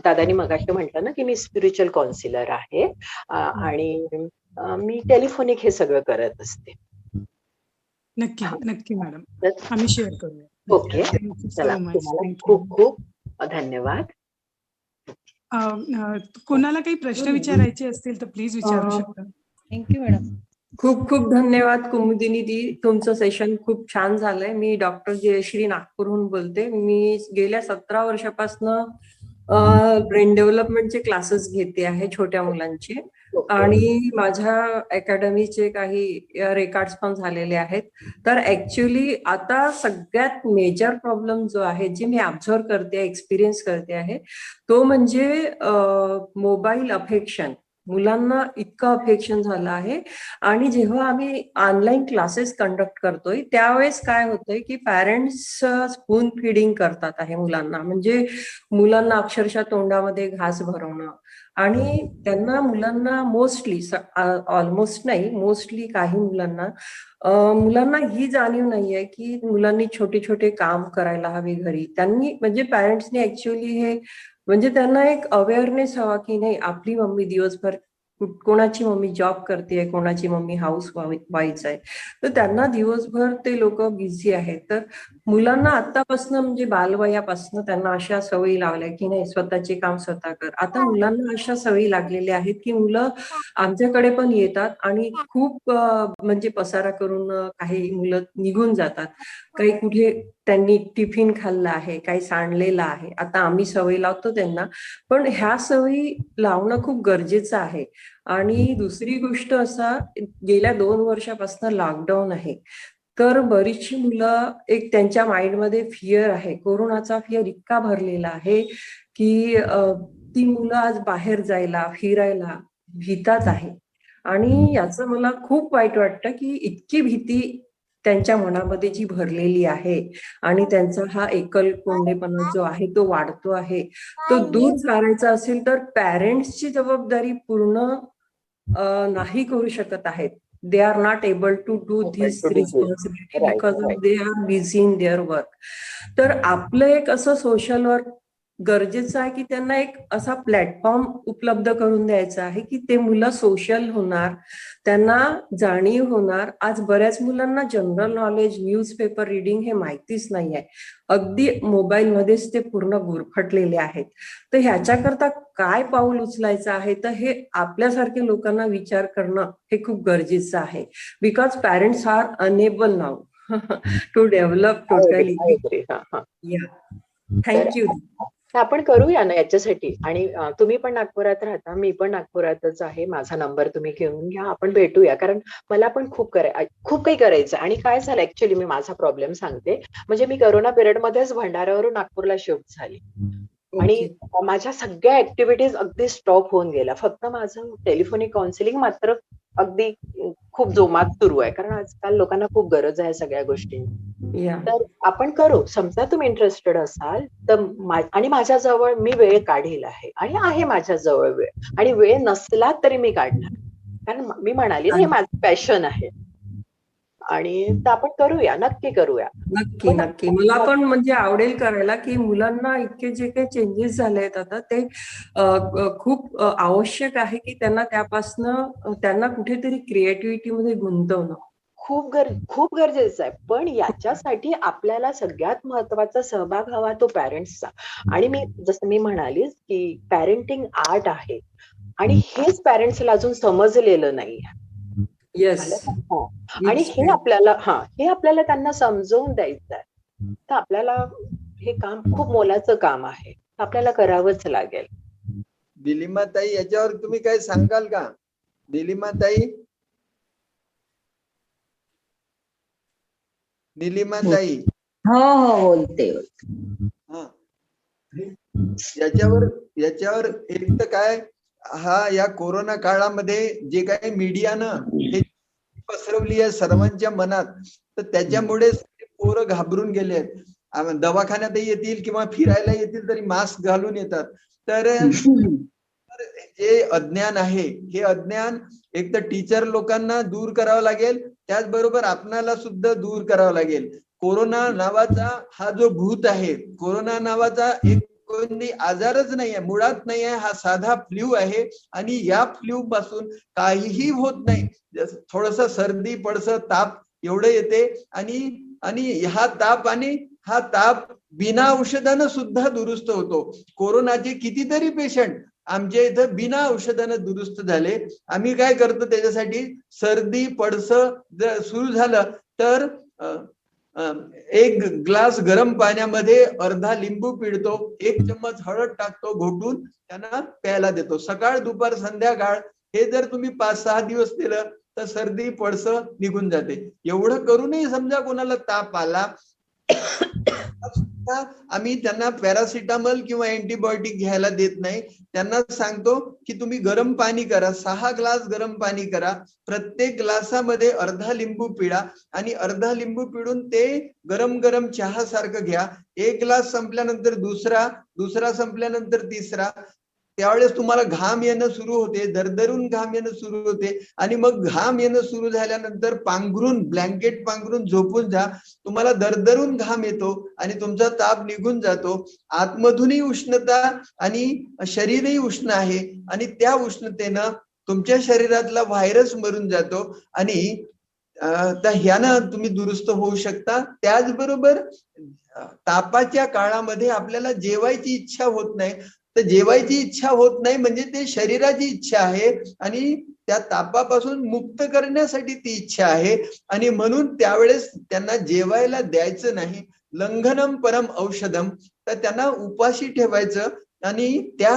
दादानी मगाशी म्हटलं ना की मी स्पिरिच्युअल काउन्सिलर आहे आणि मी टेलिफोनिक हे सगळं करत असते.
नक्की मॅडम, आम्ही शेअर करूया.
ओके, चला, तुम्हाला खूप खूप धन्यवाद.
कोणाला काही प्रश्न विचारायचे असतील तर प्लीज विचारू शकता.
Thank you madam. खूप खूप धन्यवाद कुमुदिनी दी, तुमचं सेशन खूप छान झालंय. मी डॉक्टर जयश्री नागपूरहून बोलते. मी गेल्या 17 वर्षापासून ब्रेन डेव्हलपमेंटचे क्लासेस घेते आहे छोट्या मुलांचे, आणि माझ्या अकॅडमीचे काही रेकॉर्ड्स पण झालेले आहेत. तर ऍक्च्युली आता सगळ्यात मेजर प्रॉब्लेम जो आहे, जे मी ऑब्झर्व करते, एक्सपिरियन्स करते आहे, तो म्हणजे मोबाईल अफेक्शन. मुलांना इतकं अफेक्शन झालं आहे. आणि जेव्हा आम्ही ऑनलाईन क्लासेस कंडक्ट करतोय त्यावेळेस काय होतंय की पॅरेंट्स स्पून फिडिंग करतात आहे मुलांना, म्हणजे मुलांना अक्षरशः तोंडामध्ये घास भरवणं, आणि त्यांना मुलांना मोस्टली, ऑलमोस्ट नाही, मोस्टली काही मुलांना ही जाणीव नाहीये की मुलांनी छोटे छोटे काम करायला हवे घरी. त्यांनी म्हणजे पॅरेंट्सनी ऍक्च्युअली हे म्हणजे त्यांना एक अवेअरनेस हवा की नाही, आपली मम्मी दिवसभर, कोणाची मम्मी जॉब करते, कोणाची मम्मी हाऊस वाईफ आहे, तर त्यांना दिवसभर ते लोक बिझी आहेत. तर मुलांना आतापासून म्हणजे बालवयापासून त्यांना अशा सवयी लावल्या की नाही, स्वतःचे काम स्वतः कर. आता मुलांना अशा सवयी लागलेल्या आहेत की मुलं आमच्याकडे पण येतात आणि खूप म्हणजे पसारा करून काही मुलं निघून जातात. काही कुठे त्यांनी टिफिन खाल्ला आहे, काही सांडलेलं आहे, आता आम्ही सवय लावतो त्यांना, पण ह्या सवयी लावणं खूप गरजेचं आहे. आणि दुसरी गोष्ट असा, गेल्या 2 वर्षापासून लॉकडाऊन आहे, तर बरीचशी मुलं एक त्यांच्या माइंडमध्ये फिअर आहे, कोरोनाचा फिअर इतका भरलेला आहे की ती मुलं आज बाहेर जायला फिरायला भीतात आहे. आणि याचं मला खूप वाईट वाटतं की इतकी भीती त्यांच्या मनामध्ये जी भरलेली आहे, आणि त्यांचा हा एकलकोंडेपणा जो आहे तो वाढतो आहे, तो दूर करायचा असेल तर पॅरेंट्सची जबाबदारी पूर्ण नाही करू शकत आहेत. They are not able to do this responsibility because of they are busy in their work. तर आपलं एक असं सोशल वर्क गरजेचं आहे की त्यांना एक असा प्लॅटफॉर्म उपलब्ध करून द्यायचा आहे की ते मुलं सोशल होणार, त्यांना जाणीव होणार. आज बऱ्याच मुलांना जनरल नॉलेज, न्यूजपेपर रिडिंग हे माहितीच नाही आहे, अगदी मोबाईलमध्येच ते पूर्ण गुरफटलेले आहेत. तर ह्याच्याकरता काय पाऊल उचलायचं आहे, तर हे आपल्यासारख्या लोकांना विचार करणं हे खूप गरजेचं आहे. Because parents are unable now to develop totally. Thank you.
आपण करूया ना याच्यासाठी. आणि तुम्ही पण नागपुरात राहता, मी पण नागपुरातच आहे, माझा नंबर तुम्ही घेऊन घ्या, आपण भेटूया. कारण मला पण खूप काही करायचं. आणि काय झालं ऍक्च्युली, मी माझा प्रॉब्लेम सांगते. म्हणजे मी कोरोना पिरियड मध्येच भंडाऱ्यावरून नागपूरला शिफ्ट झाली, आणि माझ्या सगळ्या ऍक्टिव्हिटीज अगदी स्टॉप होऊन गेल्या. फक्त माझं टेलिफोनिक काउन्सिलिंग मात्र अगदी खूप जोमात सुरू आहे, कारण आजकाल लोकांना खूप गरज आहे सगळ्या गोष्टींची. तर आपण करू, समजा तुम्ही इंटरेस्टेड असाल तर. आणि माझ्या जवळ मी वेळ काढेल आहे, आणि आहे माझ्या जवळ वेळ, आणि वेळ नसला तरी मी काढणार, कारण मी म्हणाली हे माझं पॅशन आहे. आणि तर आपण करूया, नक्की करूया.
नक्की नक्की. मला पण म्हणजे आवडेल करायला की मुलांना इतके जे काही चेंजेस झाले आहेत आता, ते खूप आवश्यक आहे की त्यांना त्यापासनं त्यांना कुठेतरी क्रिएटिव्हिटी मध्ये गुंतवणं
खूप गरजेचं आहे. पण याच्यासाठी आपल्याला सगळ्यात महत्वाचा सहभाग हवा तो पॅरेंट्सचा. आणि मी जसं मी म्हणाली की पॅरेंटिंग आर्ट आहे, आणि हेच पॅरेंट्सला अजून समजलेलं नाही. आणि हे आपल्याला त्यांना समजवून द्यायचं आहे. तर आपल्याला हे काम खूप मोलाचं काम आहे, आपल्याला करावंच लागेल.
दिलीमाताई, याच्यावर तुम्ही काय सांगाल का? दिलीमाताई, निलिमाताई.
हो बोलते.
याच्यावर एक तर काय, या कोरोना काळामध्ये जे काही मीडियानं हे पसरवली आहे सर्वांच्या मनात, तर त्याच्यामुळे पोरं घाबरून गेले आहेत. दवाखान्यातही येतील किंवा फिरायला येतील तरी मास्क घालून येतात. तर जे अज्ञान आहे, हे अज्ञान एक तर टीचर लोकांना दूर करावं लागेल, त्याचबरोबर आपणाला सुद्धा दूर करावं लागेल. कोरोना नावाचा हा जो भूत आहे, कोरोना नावाचा एक कोणती आजारच नाही आहे, मुळात नाही आहे, हा साधा फ्ल्यू आहे. आणि या फ्ल्यू पासून काहीही होत नाही, थोडस सर्दी पडस ताप एवढं येते, आणि हा ताप बिना औषधानं सुद्धा दुरुस्त होतो. कोरोनाचे कितीतरी पेशंट आमच्या इथं बिना औषधानं दुरुस्त झाले. आम्ही काय करतो त्याच्यासाठी, सर्दी पडसं जर सुरू झालं तर एक ग्लास गरम पाण्यामध्ये अर्धा लिंबू पिळतो, 1 चम्मच हळद टाकतो, घोटून त्यांना प्यायला देतो. सकाळ दुपार संध्याकाळ हे जर तुम्ही 5-6 दिवस केलं तर सर्दी पडसं निघून जाते. एवढं करूनही समजा कोणाला ताप आला, आम्ही त्यांना पॅरासिटामॉल किंवा अँटीबायोटिक घ्यायला देत नाही. त्यांना सांगतो की तुम्ही गरम पाणी करा, 6 ग्लास गरम पाणी करा, प्रत्येक ग्लासामध्ये अर्धा लिंबू पिळा आणि अर्धा लिंबू पिळून ते गरम गरम चहा सारखं घ्या. 1 ग्लास संपल्यानंतर दुसरा, दुसरा संपल्यानंतर तिसरा. त्यावेळेस तुम्हाला घाम येणं सुरू होते, दरदरून घाम येणं सुरू होते आणि मग घाम येणं सुरू झाल्यानंतर पांघरून, ब्लँकेट पांघरून झोपून जा. तुम्हाला दरदरून घाम येतो आणि तुमचा ताप निघून जातो. आतमधूनही उष्णता आणि शरीरही उष्ण आहे आणि त्या उष्णतेनं तुमच्या शरीरातला व्हायरस मरून जातो आणि ह्यानं तुम्ही दुरुस्त होऊ शकता. त्याचबरोबर तापाच्या काळामध्ये आपल्याला जेवायची इच्छा होत नाही, तर जेवायची इच्छा होत नाही म्हणजे ते शरीराची इच्छा आहे आणि त्या तापापासून मुक्त करण्यासाठी ती इच्छा आहे आणि म्हणून त्यावेळेस त्यांना जेवायला द्यायचं नाही. लंघनम परम औषधम, तर त्यांना उपाशी ठेवायचं आणि त्या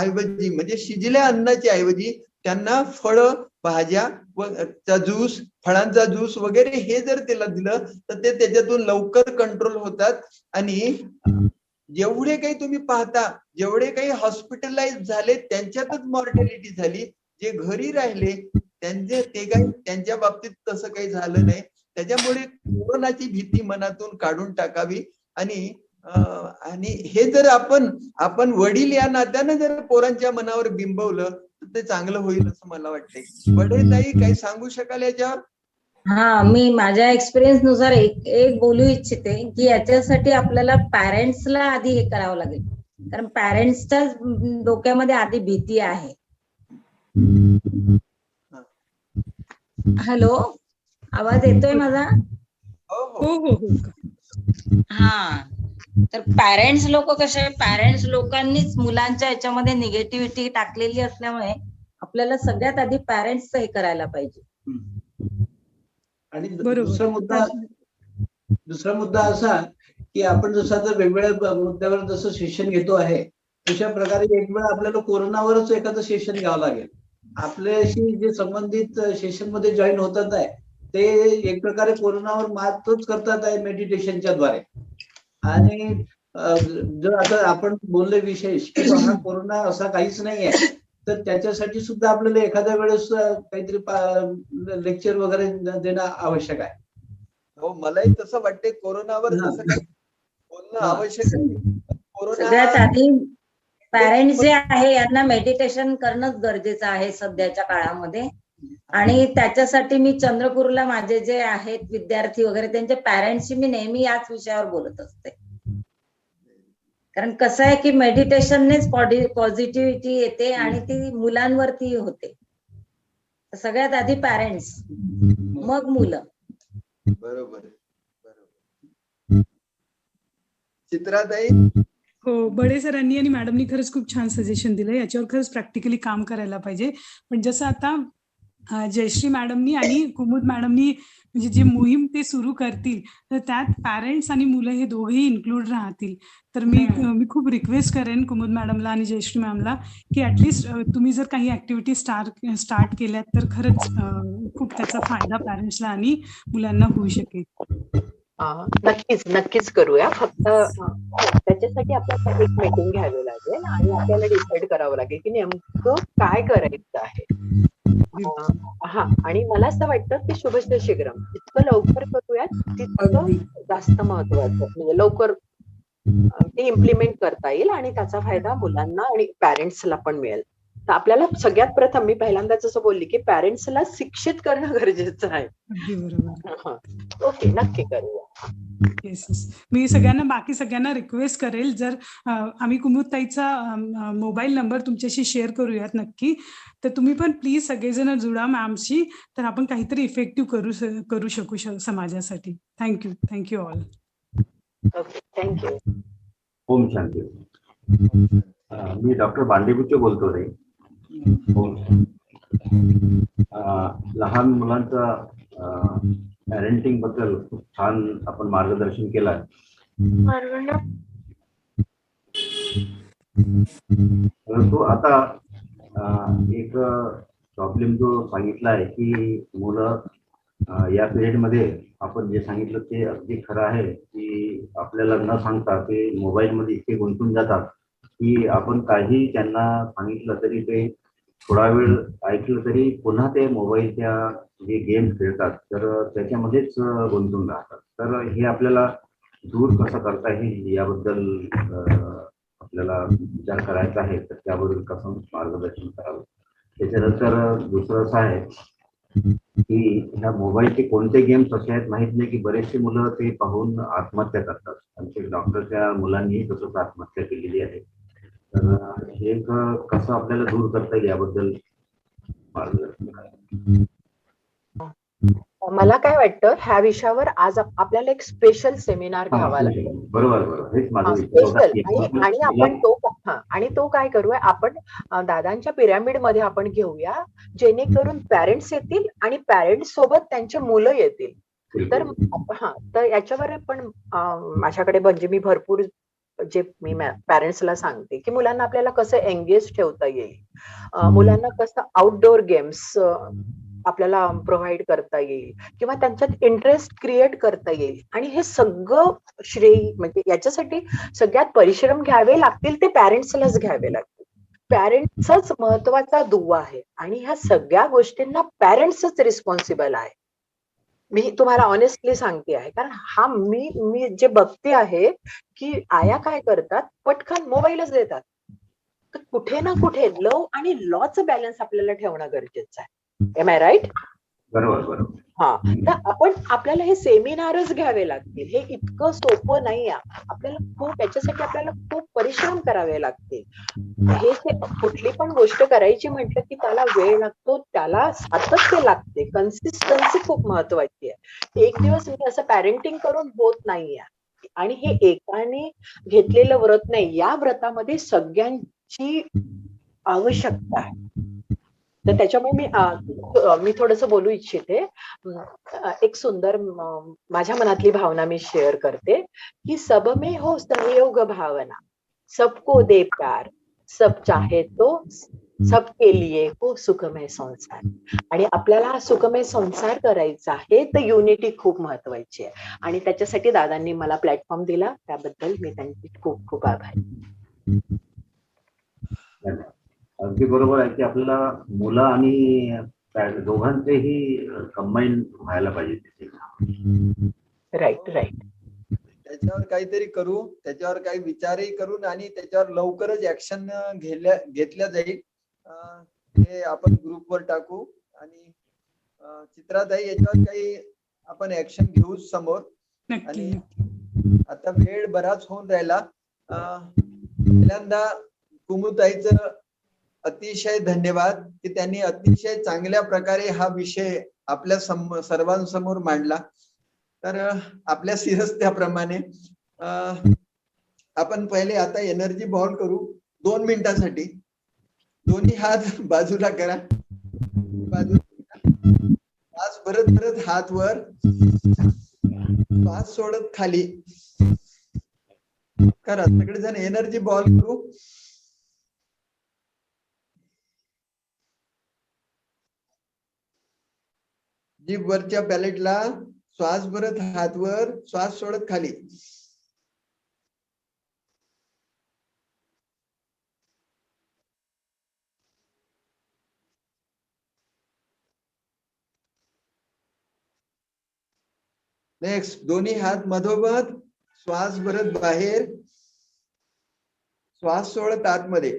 ऐवजी म्हणजे शिजल्या अन्नाच्या ऐवजी त्यांना फळं, भाज्या व ज्यूस, फळांचा ज्यूस वगैरे हे जर त्याला दिलं तर ते त्याच्यातून लवकर कंट्रोल होतात. आणि जेवढे काही तुम्ही पाहता, जेवढे काही हॉस्पिटलाइज झाले त्यांच्यातच मॉर्टॅलिटी झाली. जे घरी राहिले त्यांच्या बाबतीत तसं काही झालं नाही. त्याच्यामुळे कोरोनाची भीती मनातून काढून टाकावी आणि हे जर आपण वडील या नात्यानं जर पोरांच्या मनावर बिंबवलं तर ते चांगलं होईल असं मला वाटतंय. बढेताई काही सांगू शकाल याच्यावर?
हा, मी माझ्या एक्सपिरियन्स नुसार एक बोलू इच्छिते की याच्यासाठी आपल्याला पॅरेंट्सला आधी हे करावं लागेल, कारण पॅरेंट्सच्या डोक्यामध्ये आधी भीती आहे. हॅलो, आवाज येतोय माझा?
हो हो हो.
हा, तर पॅरेंट्स लोक कसे, पॅरेंट्स लोकांनीच मुलांच्या याच्यामध्ये निगेटिव्हिटी टाकलेली असल्यामुळे आपल्याला सगळ्यात आधी पॅरेंट्स हे करायला पाहिजे.
आणि
बरोबर.
दुसरा मुद्दा असा की आपण जसं आता वेगवेगळ्या मुद्द्यावर जसं सेशन घेतो आहे, तशा प्रकारे एक वेळा आपल्याला कोरोनावरच एखादं सेशन घ्यावं लागेल. आपल्याशी जे संबंधित सेशन मध्ये जॉईन होतात आहे ते एक प्रकारे कोरोनावर मातच करतात आहे मेडिटेशनच्या द्वारे. आणि जर आता आपण बोलले विशेष की हा कोरोना असा काहीच नाही आहे, तर त्याच्यासाठी सुद्धा आपल्याला एखाद्या वेळेस काहीतरी लेक्चर वगैरे देणं आवश्यक आहे.
हो, मलाही तसं वाटते. कोरोनावर तसं काही बोलणं आवश्यक आहे.
सगळ्यात आधी पॅरेंट्स जे आहे यांना मेडिटेशन करणंच गरजेचं आहे सध्याच्या काळामध्ये. आणि त्याच्यासाठी मी चंद्रपूरला माझे जे आहेत विद्यार्थी वगैरे त्यांच्या पॅरेंट्सशी मी नेहमी याच विषयावर बोलत असते. कारण कसं आहे की मेडिटेशननेच पॉझिटिव्हिटी येते आणि ती मुलांवरती होते. सगळ्यात आधी पॅरेंट्स, मग मुलं.
बरोबर. चित्राताई?
हो, बडे सरांनी आणि मॅडमनी खरंच खूप छान सजेशन दिलं. याच्यावर खरंच प्रॅक्टिकली काम करायला पाहिजे. पण जसं आता जयश्री मॅडमनी आणि कुमुद मॅडमनी म्हणजे जी मोहीम ते सुरू करतील तर त्यात पॅरेंट्स आणि मुलं हे दोघेही इन्क्लूड राहतील. तर मी खूप रिक्वेस्ट करेन कुमुद मॅडमला आणि जयश्री मॅमला की ऍटलिस्ट तुम्ही जर काही ऍक्टिव्हिटी स्टार्ट केल्यात तर खरंच खूप त्याचा फायदा पॅरेंट्सला आणि मुलांना होऊ शकेल.
नक्कीच करूया. फक्त त्याच्यासाठी आपल्याला एक मीटिंग घ्यावी लागेल आणि आपल्याला डिसाईड करावं लागेल की नेमकं काय करायचं आहे. आणि मला असं वाटतं की शुभश्री शीघ्रम जितकं लवकर करूयात तितकं जास्त महत्वाचं, म्हणजे लवकर ते इम्प्लिमेंट करता येईल आणि त्याचा फायदा मुलांना आणि पॅरेंट्सला पण मिळेल. तर आपल्याला सगळ्यात प्रथम मी पहिल्यांदाच असं बोलली की पॅरेंट्सला शिक्षित करणं गरजेचं आहे.
अगदी बरोबर.
ओके, नक्की करूया.
येस. मी बाकी सगळ्यांना रिक्वेस्ट करेल, जर आम्ही कुमुदताईचा मोबाईल नंबर तुमच्याशी शेअर करूयात नक्की, तर तुम्ही पण प्लीज सगळेजण जुळा मॅमशी, तर आपण काहीतरी इफेक्टिव्ह करू शकू समाजासाठी. Thank you all.
Okay, thank you.
ओम शांती. मी डॉक्टर बांडेपुचे बोलतो रे. लहान मुलांचा पॅरेंटिंग बद्दल खूप छान आपण मार्गदर्शन केलं. परंतु आता एक प्रॉब्लेम जो सांगितला आहे की मुलं या पिरियड मध्ये आपण जे सांगितलं ते अगदी खरं आहे की आपल्याला न सांगता ते मोबाईल मध्ये इतके गुंतून जातात की आपण काही त्यांना सांगितलं तरी ते थोडा वेळ ऐकलं तरी पुन्हा ते मोबाईलच्या जे गेम खेळतात तर त्याच्यामध्येच गुंतून राहतात. तर हे आपल्याला दूर कसं करता येईल याबद्दल आपल्याला विचार करायचा आहे. तर त्याबद्दल कसं मार्गदर्शन करावं. त्याच्यानंतर दुसरं असं आहे की ह्या मोबाईलचे कोणते गेम्स असे आहेत माहित नाही की बरेचसे मुलं ते पाहून आत्महत्या करतात. आमच्या डॉक्टरच्या मुलांनी तसंच आत्महत्या केलेली आहे. तर हे कसं आपल्याला दूर करता येईल याबद्दल मार्गदर्शन करा.
मला काय वाटतं ह्या विषयावर आज आपल्याला एक स्पेशल सेमिनार घ्यावा लागेल.
बरोबर बरोबर, हेच माझं
स्पेशल. आणि आपण तो काय करूया, आपण दादांच्या पिरॅमिड मध्ये आपण घेऊया जेणेकरून पॅरेंट्स येतील आणि पॅरेंट्स सोबत त्यांचे मुलं येतील. तर याच्यावर पण माझ्याकडे म्हणजे मी भरपूर जे मी पॅरेंट्सला सांगते की मुलांना आपल्याला कसं एंगेज ठेवता येईल, मुलांना कसं आउटडोर गेम्स आपल्याला प्रोव्हाइड करता येईल किंवा त्यांच्यात इंटरेस्ट क्रिएट करता येईल. आणि हे सगळं श्रेय म्हणजे याच्यासाठी सगळ्यात परिश्रम घ्यावे लागतील ते पॅरेंट्सलाच घ्यावे लागतील. पॅरेंट्सच महत्वाचा दुवा आहे आणि ह्या सगळ्या गोष्टींना पॅरेंट्सच रिस्पॉन्सिबल आहे. मी तुम्हाला ऑनेस्टली सांगते आहे, कारण मी जे बघते आहे की आया काय करतात, पटकन मोबाईलच देतात. तर कुठे ना कुठे लव आणि लॉचं बॅलन्स आपल्याला ठेवणं गरजेचं आहे. M I right?
बरोबर बरोबर.
तर आपल्याला हे सेमिनारच घ्यावे लागतील. हे इतकं सोपं नाही आहे. याच्यासाठी आपल्याला खूप परिश्रम करावे लागतील. हे कुठली पण गोष्ट करायची म्हटलं की त्याला वेळ लागतो, त्याला सातत्य लागते, कन्सिस्टन्सी खूप महत्वाची आहे. एक दिवस मी असं पॅरेंटिंग करून होत नाहीये. आणि हे एकाने घेतलेलं व्रत नाही, या व्रतामध्ये सगळ्यांची आवश्यकता आहे. तर त्याच्यामुळे मी थोडस बोलू इच्छिते. एक सुंदर माझ्या मनातली भावना मी शेअर करते की सब में हो सहयोग भावना, सबको दे प्यार, सब चाहे तो सबके लिए हो सुखमय संसार. आणि आपल्याला हा सुखमय संसार करायचा आहे तर युनिटी खूप महत्वाची आहे. आणि त्याच्यासाठी दादांनी मला प्लॅटफॉर्म दिला, त्याबद्दल मी त्यांची खूप खूप आभारी.
अगदी बरोबर आहे की आपल्याला मुलं आणि दोघांचेही कंबाईन व्हायला पाहिजे.
Right right.
त्याच्यावर काहीतरी करू, त्याच्यावर काही विचारही करून आणि त्याच्यावर लवकरच ऍक्शन घेतल्या जाईल. हे आपण ग्रुपवर टाकू आणि चित्राताई याच्यावर काही आपण ऍक्शन घेऊ समोर. आणि आता वेळ बराच होऊन राहिला. पहिल्यांदा कुमुताईचं अतिशय धन्यवाद की त्यांनी अतिशय चांगल्या प्रकारे हा विषय आपल्या सर्वांसमोर मांडला. तर आपल्या शिरस्त्याप्रमाणे आपण पहिले आता एनर्जी बॉल करू 2 मिनिटांसाठी. दोन्ही हात बाजूला करा, श्वास भरत भरत हात वर, श्वास सोडत खाली करा. सगळेजण एनर्जी बॉल करू. जीभ वरच्या पॅलेटला श्वास भरत हात वर, श्वास सोडत खाली. नेक्स्ट दोन्ही हात मधोमध, श्वास भरत बाहेर, श्वास सोडत आतमध्ये.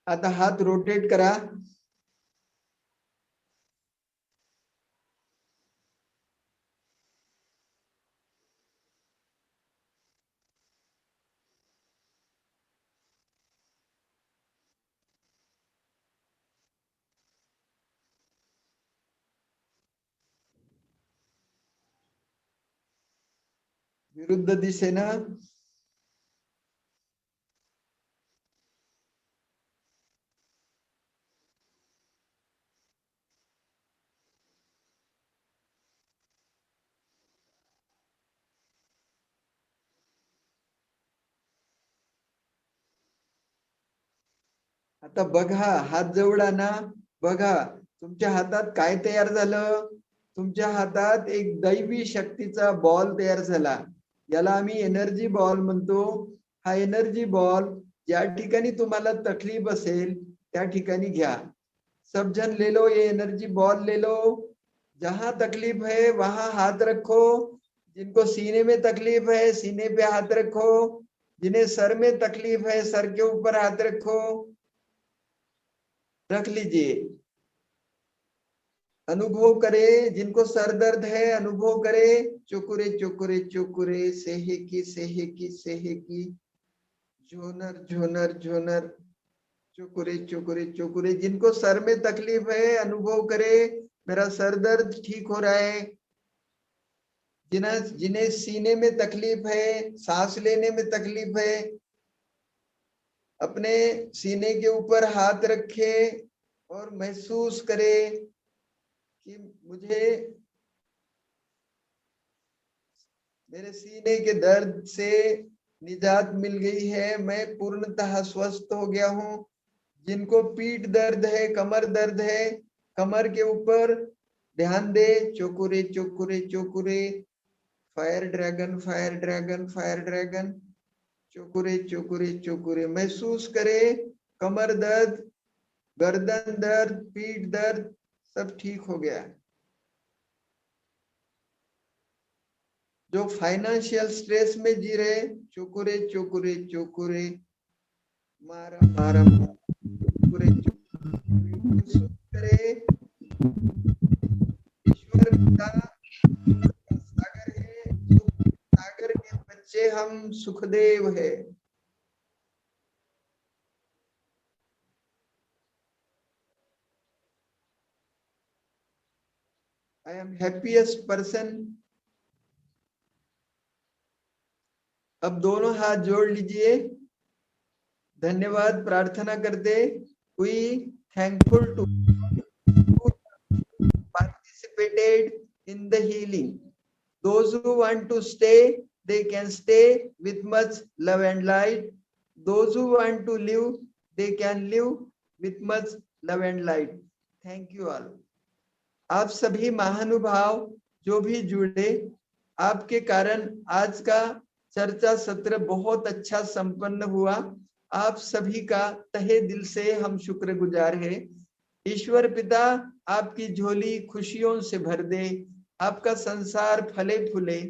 आता हात रोटेट करा. विरुद्ध दिशेनं आता बघा, हात जवळ ना, बघा तुमच्या हातात काय तयार झालं. तुमच्या हातात एक दैवी शक्तीचा बॉल तयार झाला. याला आम्ही एनर्जी बॉल म्हणतो. हा एनर्जी बॉल ज्या ठिकाणी तुम्हाला तकलीफ असेल त्या ठिकाणी घ्या. सब जन ले लो ये एनर्जी बॉल, ले लो. जहां तकलीफ है वहां हाथ रखो. जिनको सीने में तकलीफ है सीने पे हाथ रखो. जिन्हें सर में तकलीफ है सर के ऊपर हाथ रखो. रख लीजिए. अनुभव करे. जिनको सर दर्द है अनुभव करे. चुकुरे चुकुरे चुकुरे, सेहेकी सेहेकी सेहेकी, झोनर झोनर झोनर, चुकुरे चुकुरे चुकुरे. जिनको सर में तकलीफ है अनुभव करे मेरा सर दर्द ठीक हो रहा है. जिन्हें सीने में तकलीफ है, सांस लेने में तकलीफ है, अपने सीने के ऊपर हाथ रखे और महसूस करे कि मुझे मेरे सीने के दर्द से निजात मिल गई है. मैं पूर्णतः स्वस्थ हो गया हूं. जिनको पीठ दर्द है, कमर दर्द है, कमर के ऊपर ध्यान दे. चोकुरे चोकुरे चोकुरे, fire dragon fire dragon fire dragon, चोकुरे चोकुरे चोकुरे. महसूस करे कमर दर्द, गर्दन दर्द, पीठ दर्द सब ठीक हो गया. जो फाइनेंशियल स्ट्रेस में जी रहे, चोकुरे चोकुरे चोकुरे, मारा मारा चोकुरे चोकुरे. महसूस करे ईश्वर पिता सागर है. सागर के बच्चे हम सुखदेव है. I am happiest person. अब दोनों हाथ जोड़ लीजिए. धन्यवाद प्रार्थना करते. We thankful to who participated in the healing. Those who want to stay, they can stay with much love and light. Those who want to live, they can live with much love and light. Thank you all. आप सभी महानुभाव जो भी जुड़े, आपके कारण आज का चर्चा सत्र बहुत अच्छा संपन्न हुआ. आप सभी का तहे दिल से हम शुक्रगुजार है. ईश्वर पिता आपकी झोली खुशियों से भर दे. आपका संसार फले फूले.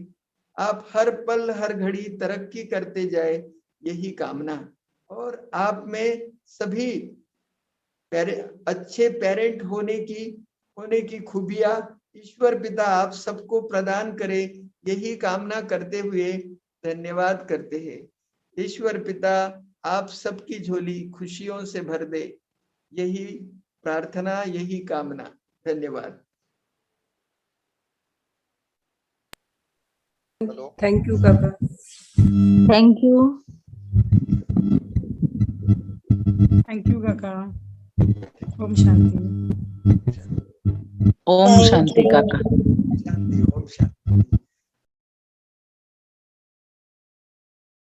आप हर पल हर घड़ी तरक्की करते जाए, यही कामना. और आप में सभी अच्छे पेरेंट होने की खूबियां ईश्वर पिता आप सबको प्रदान करे, यही कामना करते हुए धन्यवाद करते हैं. ईश्वर पिता आप सबकी झोली खुशियों से भर दे, यही प्रार्थना, यही कामना. धन्यवाद.
थैंक यू काका.
Thank you.
थँक्यू काका. ओम शांती.
ओम शांती काका.
शांति. ओम शांति.